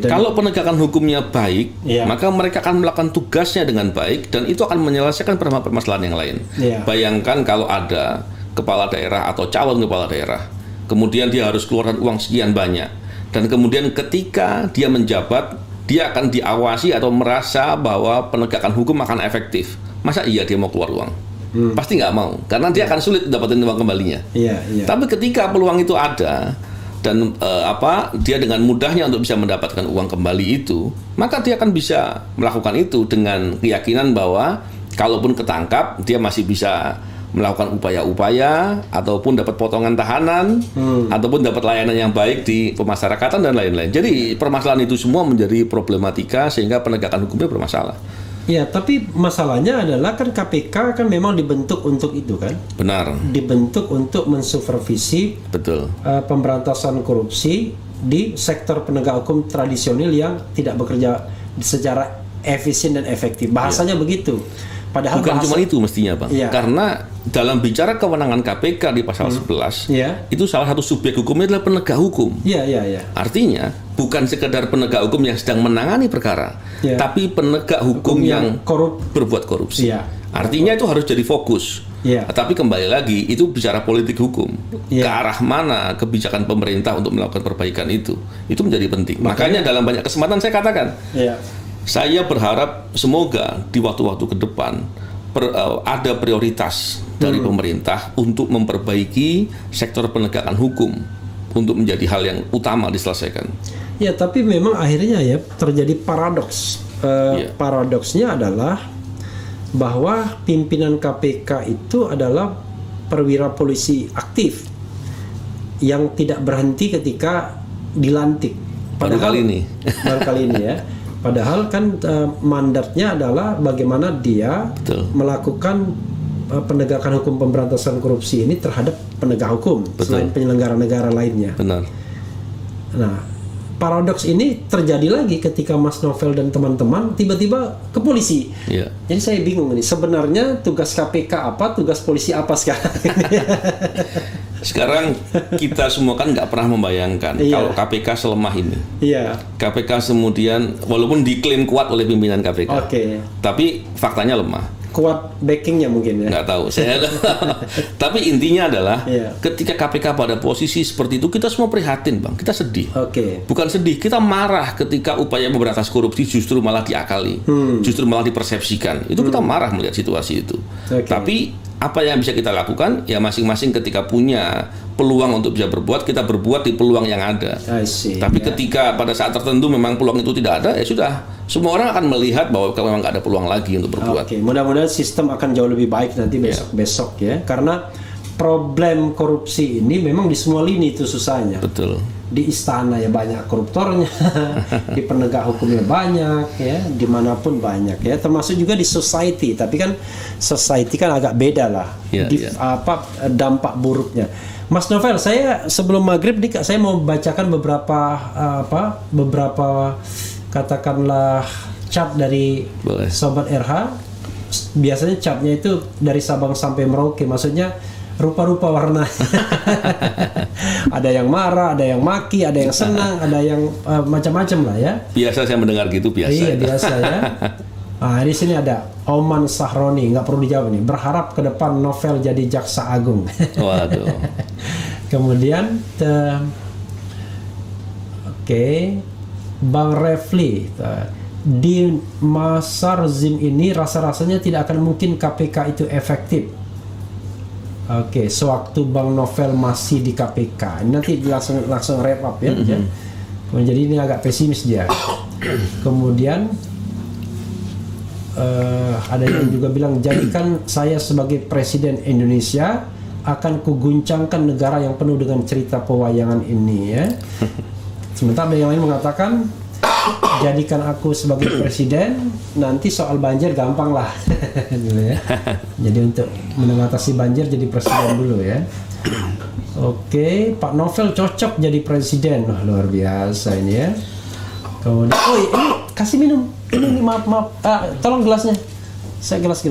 Kalau penegakan hukumnya baik, maka mereka akan melakukan tugasnya dengan baik dan itu akan menyelesaikan permasalahan yang lain. Bayangkan kalau ada kepala daerah atau calon kepala daerah, kemudian dia harus keluarkan uang sekian banyak, dan kemudian ketika dia menjabat, dia akan diawasi atau merasa bahwa penegakan hukum akan efektif. Masa iya dia mau keluar uang? Pasti nggak mau, karena dia akan sulit dapatin uang kembalinya. Tapi ketika peluang itu ada dan dia dengan mudahnya untuk bisa mendapatkan uang kembali itu, maka dia akan bisa melakukan itu dengan keyakinan bahwa kalaupun ketangkap dia masih bisa melakukan upaya-upaya ataupun dapat potongan tahanan ataupun dapat layanan yang baik di pemasyarakatan dan lain-lain. Jadi permasalahan itu semua menjadi problematika sehingga penegakan hukumnya bermasalah. Ya, tapi masalahnya adalah kan KPK kan memang dibentuk untuk itu kan? Benar. Dibentuk untuk mensupervisi pemberantasan korupsi di sektor penegak hukum tradisional yang tidak bekerja secara efisien dan efektif. Bahasanya begitu. Padahal bukan cuma itu mestinya Bang, karena dalam bicara kewenangan KPK di pasal 11 itu salah satu subjek hukumnya adalah penegak hukum. Artinya bukan sekedar penegak hukum yang sedang menangani perkara, tapi penegak hukum yang berbuat korupsi. Artinya itu harus jadi fokus. Tapi kembali lagi itu bicara politik hukum, ke arah mana kebijakan pemerintah untuk melakukan perbaikan itu menjadi penting. Makanya dalam banyak kesempatan saya katakan. Saya berharap semoga di waktu-waktu ke depan ada prioritas dari pemerintah untuk memperbaiki sektor penegakan hukum untuk menjadi hal yang utama diselesaikan. Ya, tapi memang akhirnya ya terjadi paradoks. Paradoksnya adalah bahwa pimpinan KPK itu adalah perwira polisi aktif yang tidak berhenti ketika dilantik. Baru kali ini ya. Padahal kan mandatnya adalah bagaimana dia melakukan penegakan hukum pemberantasan korupsi ini terhadap penegak hukum selain penyelenggara negara lainnya. Benar. Nah, paradoks ini terjadi lagi ketika Mas Novel dan teman-teman tiba-tiba ke polisi. Jadi saya bingung nih, sebenarnya tugas KPK apa, tugas polisi apa sekarang? Sekarang kita semua kan nggak pernah membayangkan kalau KPK selemah ini. KPK kemudian walaupun diklaim kuat oleh pimpinan KPK, tapi faktanya lemah. Kuat backingnya mungkin ya? Nggak tahu. Tapi intinya adalah ketika KPK pada posisi seperti itu kita semua prihatin Bang, kita sedih. Bukan sedih, kita marah ketika upaya memberantas korupsi justru malah diakali, justru malah dipersepsikan. Itu kita marah melihat situasi itu. Tapi apa yang bisa kita lakukan? Ya masing-masing ketika punya peluang untuk bisa berbuat, kita berbuat di peluang yang ada. Tapi ketika pada saat tertentu memang peluang itu tidak ada, ya sudah. Semua orang akan melihat bahwa memang nggak ada peluang lagi untuk berbuat. Mudah-mudahan sistem akan jauh lebih baik nanti besok-besok ya. Karena problem korupsi ini memang di semua lini itu susahnya. Betul. Di istana ya banyak koruptornya, di penegak hukumnya banyak ya, dimanapun banyak ya, termasuk juga di society. Tapi kan society kan agak beda lah, dampak buruknya. Mas Novel, saya sebelum maghrib nih, saya mau bacakan beberapa katakanlah chart dari Sobat RH. Biasanya chartnya itu dari Sabang sampai Merauke, maksudnya rupa-rupa warna. Ada yang marah, ada yang maki, ada yang senang, ada yang macam-macam lah ya. Biasa saya mendengar gitu, biasa. Iya, biasa ya. Nah, di sini ada Oman Sahroni, nggak perlu dijawab nih. Berharap ke depan Novel jadi jaksa agung. Waduh. Kemudian Bang Refli, di masa rezim ini rasa-rasanya tidak akan mungkin KPK itu efektif. Sewaktu Bang Novel masih di KPK. Ini nanti langsung wrap up ya. Jadi ini agak pesimis dia. Kemudian ada yang juga bilang, jadikan saya sebagai presiden Indonesia, akan kuguncangkan negara yang penuh dengan cerita pewayangan ini ya. Sementara yang lain mengatakan, jadikan aku sebagai presiden, nanti soal banjir gampang lah. Gitu ya. Jadi untuk mengatasi banjir jadi presiden dulu ya. Pak Novel cocok jadi presiden. Wah, luar biasa ini ya. Kemudian, ini kasih minum. Ini maaf. Tolong gelasnya. Saya gelas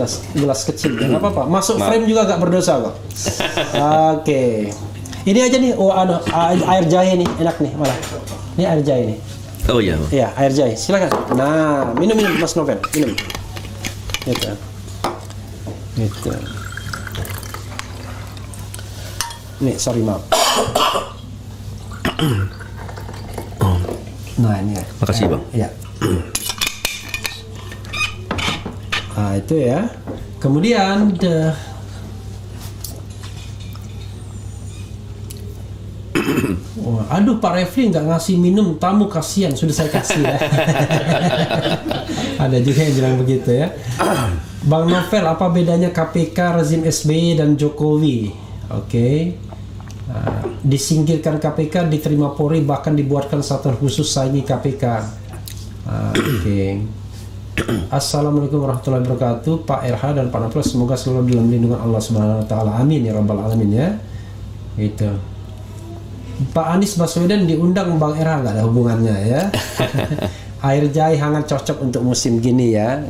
kecil. Nggak apa-apa. Masuk frame juga agak berdosa kok. Ini aja nih. Ada air jahe nih, enak nih malah. Ini air jahe nih. Oh iya. Iya, air jahe. Silakan. Nah, minum Mas Novel. Minum. Gitu. Nih, sorry maaf. Nah, ini ya. Makasih, Bang. Iya. Nah, itu ya. Kemudian aduh, Pak Refli nggak ngasih minum tamu, kasihan. Sudah saya kasih ya. Ada juga yang bilang begitu ya. Bang Novel, apa bedanya KPK rezim SBY dan Jokowi? Disingkirkan KPK, diterima Polri, bahkan dibuatkan satuan khusus saingi KPK. Assalamualaikum warahmatullahi wabarakatuh, Pak RH dan Pak Novel, semoga selalu dalam lindungan Allah Subhanahu wa taala. Amin ya rabbal alamin ya. Itu. Pak Anies Baswedan diundang Bang RH, nggak ada hubungannya ya. Air jahe hangat cocok untuk musim gini ya.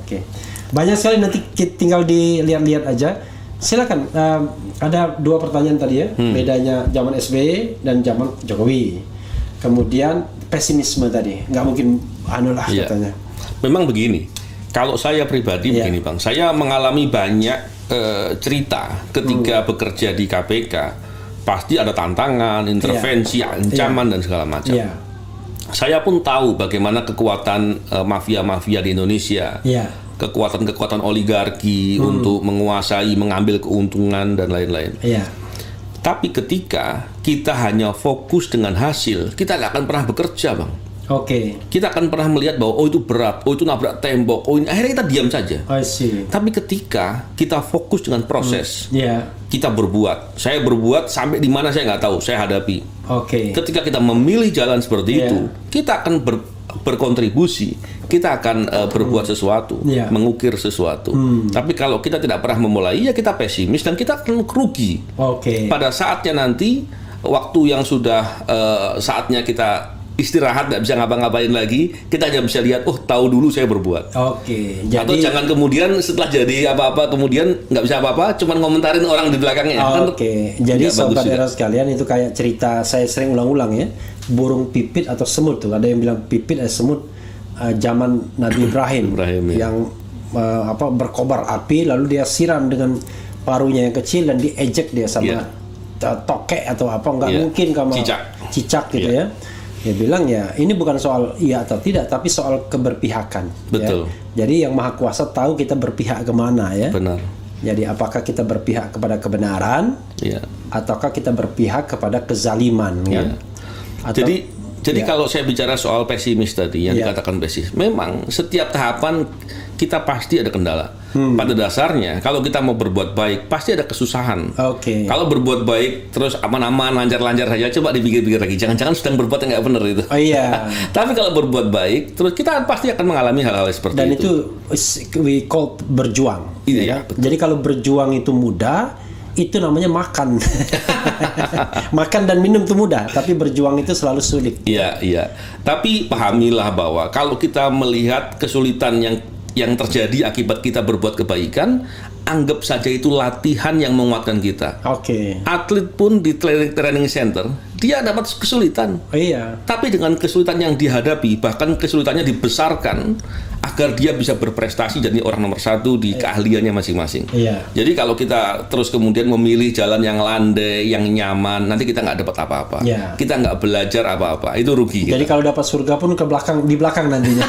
Banyak sekali, nanti tinggal dilihat-lihat aja. Silakan. Ada 2 pertanyaan tadi ya. Bedanya zaman SBY dan zaman Jokowi. Kemudian pesimisme tadi, nggak mungkin katanya. Memang begini. Kalau saya pribadi begini, Bang. Saya mengalami banyak cerita ketika bekerja di KPK. Pasti ada tantangan, intervensi, ancaman dan segala macam. Saya pun tahu bagaimana kekuatan mafia-mafia di Indonesia, kekuatan-kekuatan oligarki untuk menguasai, mengambil keuntungan dan lain-lain. Tapi ketika kita hanya fokus dengan hasil, kita nggak akan pernah bekerja, Bang. Kita akan pernah melihat bahwa itu berat, itu nabrak tembok, akhirnya kita diam saja. Tapi ketika kita fokus dengan proses, kita berbuat. Saya berbuat sampai di mana saya nggak tahu, saya hadapi. Ketika kita memilih jalan seperti itu, kita akan berkontribusi, kita akan berbuat sesuatu, mengukir sesuatu. Tapi kalau kita tidak pernah memulai, ya kita pesimis dan kita akan rugi. Pada saatnya nanti, waktu yang sudah saatnya kita istirahat, nggak bisa ngapa-ngapain lagi, kita hanya bisa lihat, tahu dulu saya berbuat. Atau jangan kemudian setelah jadi apa-apa kemudian nggak bisa apa-apa, cuman ngomentarin orang di belakangnya. Jadi sobat era sekalian, itu kayak cerita saya sering ulang-ulang ya, burung pipit atau semut tuh. Ada yang bilang pipit semut zaman Nabi Ibrahim yang berkobar api, lalu dia siram dengan paruhnya yang kecil dan diejek dia sama tokek atau apa, nggak mungkin kamu cicak gitu ya. Dia bilang ini bukan soal iya atau tidak, tapi soal keberpihakan. Betul. Jadi yang Maha Kuasa tahu kita berpihak kemana ya. Benar. Jadi apakah kita berpihak kepada kebenaran, ataukah kita berpihak kepada kezaliman kan? Jadi kalau saya bicara soal pesimis tadi yang dikatakan pesimis, memang setiap tahapan kita pasti ada kendala. Pada dasarnya kalau kita mau berbuat baik pasti ada kesusahan. Kalau berbuat baik terus aman-aman, lancar-lancar saja, coba dipikir-pikir lagi. Jangan-jangan sedang berbuat yang nggak benar itu. Tapi kalau berbuat baik, terus kita pasti akan mengalami hal-hal seperti itu. Dan itu we call berjuang. Iya. Jadi kalau berjuang itu mudah, itu namanya makan. Makan dan minum itu mudah, tapi berjuang itu selalu sulit. Iya. Tapi pahamilah bahwa kalau kita melihat kesulitan yang terjadi akibat kita berbuat kebaikan, anggap saja itu latihan yang menguatkan kita. Atlet pun di training center, dia dapat kesulitan. Tapi dengan kesulitan yang dihadapi, bahkan kesulitannya dibesarkan agar dia bisa berprestasi jadi orang nomor 1 di keahliannya masing-masing. Jadi kalau kita terus kemudian memilih jalan yang landai, yang nyaman, nanti kita nggak dapat apa-apa. Kita nggak belajar apa-apa, itu rugi. Jadi kalau dapat surga pun di belakang nantinya.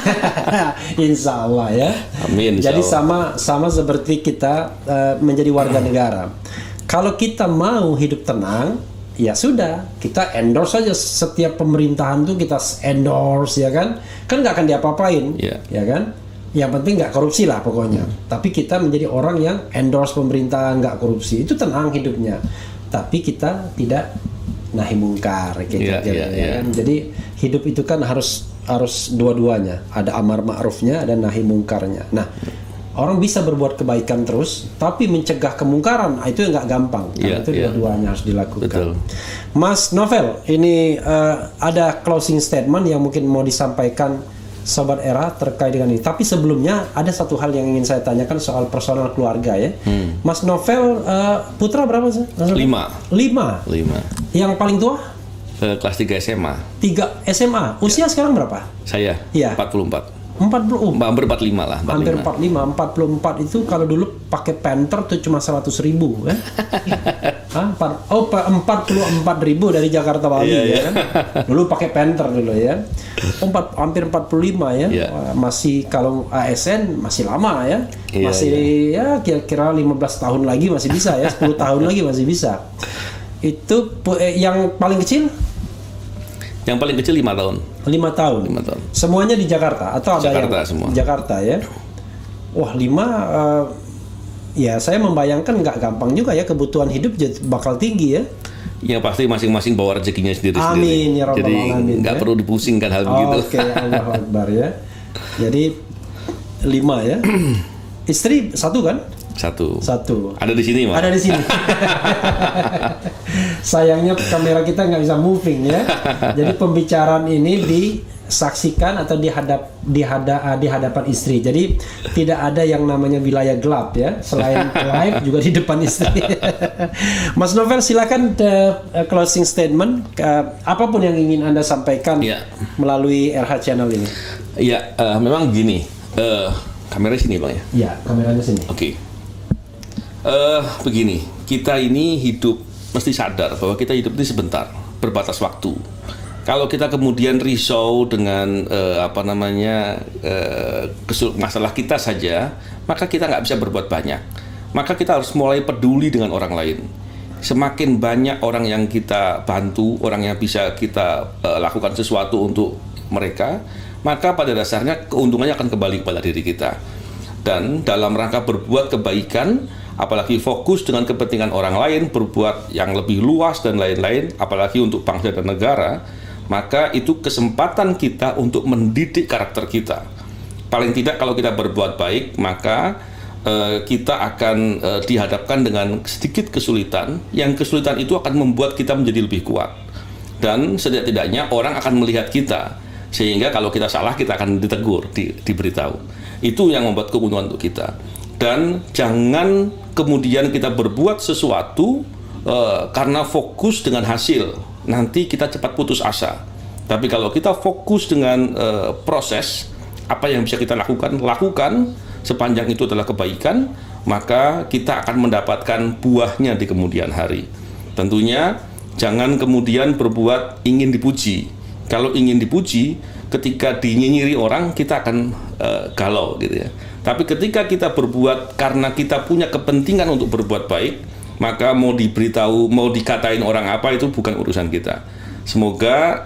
Insya Allah ya. Amin. Jadi sama seperti kita menjadi warga negara. Kalau kita mau hidup tenang, ya sudah, kita endorse saja setiap pemerintahan tuh kita endorse, ya kan nggak akan diapa-apain, ya kan. Yang penting nggak korupsi lah pokoknya. Tapi kita menjadi orang yang endorse pemerintahan, nggak korupsi, itu tenang hidupnya. Tapi kita tidak nahi mungkar, kan. Jadi hidup itu kan harus dua-duanya, ada amar ma'rufnya, ada nahi mungkarnya. Nah, orang bisa berbuat kebaikan terus, tapi mencegah kemungkaran itu nggak gampang. Itu dua-duanya harus dilakukan. Betul. Mas Novel, ini ada closing statement yang mungkin mau disampaikan Sobat Era terkait dengan ini. Tapi sebelumnya ada satu hal yang ingin saya tanyakan soal personal keluarga ya. Mas Novel, putra berapa sih? 5. Yang paling tua? Kelas 3 SMA. 3 SMA. Usia sekarang berapa? Saya 44. Hampir 45 lah. Hampir 44 itu kalau dulu pakai Panther tuh cuma 100.000 kan? 44.000 dari Jakarta Bali ya kan? Dulu pakai Panther dulu ya. Hampir 45 ya. Masih kalau ASN masih lama ya. Ya kira-kira 15 tahun lagi masih bisa ya, 10 tahun lagi masih bisa. Itu yang paling kecil? Yang paling kecil 5 tahun. 5 tahun. Semuanya di Jakarta atau ada Jakarta yang semua. Jakarta ya. Wah, 5 ya saya membayangkan nggak gampang juga ya, kebutuhan hidup bakal tinggi ya. Yang pasti masing-masing bawa rezekinya sendiri-sendiri. Amin ya rabbal alamin. Jadi nggak perlu dipusingkan hal begitu. Allahu Akbar ya. Jadi 5 ya. Istri 1 kan? 1. Ada di sini, Mas. Ada di sini. Sayangnya kamera kita nggak bisa moving ya. Jadi pembicaraan ini disaksikan atau di hadapan istri. Jadi tidak ada yang namanya wilayah gelap ya. Selain live juga di depan istri. Mas Novel, silakan closing statement. Apapun yang ingin Anda sampaikan melalui RH Channel ini. Ya, memang gini. Kamera sini, Bang ya. Iya, kameranya sini. Oke. Begini, kita ini hidup mesti sadar bahwa kita hidup ini sebentar, berbatas waktu. Kalau kita kemudian risau dengan masalah kita saja, maka kita nggak bisa berbuat banyak. Maka kita harus mulai peduli dengan orang lain. Semakin banyak orang yang kita bantu, orang yang bisa kita lakukan sesuatu untuk mereka, maka pada dasarnya keuntungannya akan kembali kepada diri kita. Dan dalam rangka berbuat kebaikan, apalagi fokus dengan kepentingan orang lain, berbuat yang lebih luas dan lain-lain, apalagi untuk bangsa dan negara, maka itu kesempatan kita untuk mendidik karakter kita. Paling tidak kalau kita berbuat baik, maka kita akan dihadapkan dengan sedikit kesulitan, yang kesulitan itu akan membuat kita menjadi lebih kuat. Dan setidak-tidaknya orang akan melihat kita, sehingga kalau kita salah kita akan ditegur, diberitahu. Itu yang membuat keuntungan untuk kita. Dan jangan kemudian kita berbuat sesuatu karena fokus dengan hasil, nanti kita cepat putus asa. Tapi kalau kita fokus dengan proses, apa yang bisa kita lakukan sepanjang itu adalah kebaikan, maka kita akan mendapatkan buahnya di kemudian hari. Tentunya jangan kemudian berbuat ingin dipuji. Kalau ingin dipuji, ketika dinyinyiri orang, kita akan galau gitu ya. Tapi ketika kita berbuat karena kita punya kepentingan untuk berbuat baik, maka mau diberitahu, mau dikatain orang apa, itu bukan urusan kita. Semoga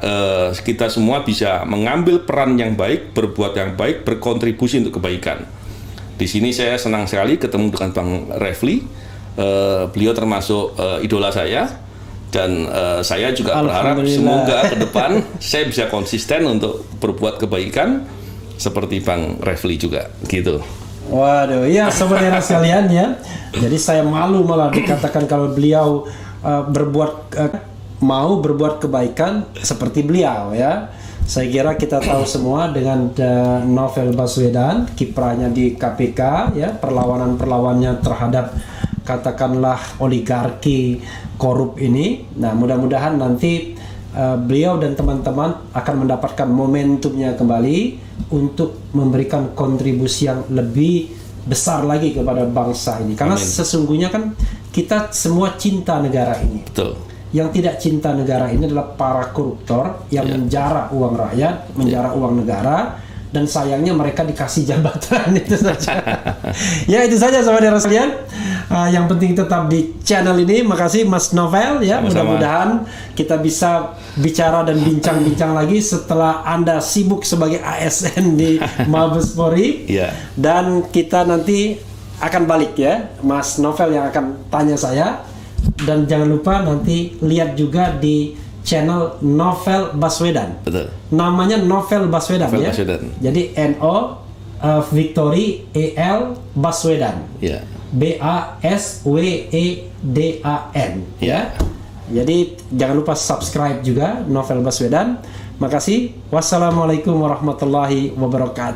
kita semua bisa mengambil peran yang baik, berbuat yang baik, berkontribusi untuk kebaikan. Di sini saya senang sekali ketemu dengan Bang Refli. Beliau termasuk idola saya, dan saya juga berharap semoga ke depan saya bisa konsisten untuk berbuat kebaikan seperti Bang Refli juga, gitu. Waduh, ya sobat era sekalian ya. Jadi saya malu malah dikatakan kalau beliau mau berbuat kebaikan seperti beliau ya. Saya kira kita tahu semua dengan Novel Baswedan, kiprahnya di KPK ya, perlawanan-perlawannya terhadap katakanlah oligarki korup ini. Nah, mudah-mudahan nanti beliau dan teman-teman akan mendapatkan momentumnya kembali untuk memberikan kontribusi yang lebih besar lagi kepada bangsa ini. Karena sesungguhnya kan kita semua cinta negara ini. Betul. Yang tidak cinta negara ini adalah para koruptor yang menjara uang rakyat, menjara uang negara, dan sayangnya mereka dikasih jabatan. Itu saja. Ya, itu saja saudara sekalian. Yang penting tetap di channel ini. Makasih Mas Novel ya. Mudah-mudahan kita bisa bicara dan bincang-bincang lagi setelah Anda sibuk sebagai ASN di Mabes Polri. Dan kita nanti akan balik ya, Mas Novel yang akan tanya saya. Dan jangan lupa nanti lihat juga di channel Novel Baswedan. Betul. Namanya Novel Baswedan ya. Baswedan. Jadi NO Victory EL Baswedan. BASWEDAN ya. Jadi jangan lupa subscribe juga Novel Baswedan. Makasih. Wassalamualaikum warahmatullahi wabarakatuh.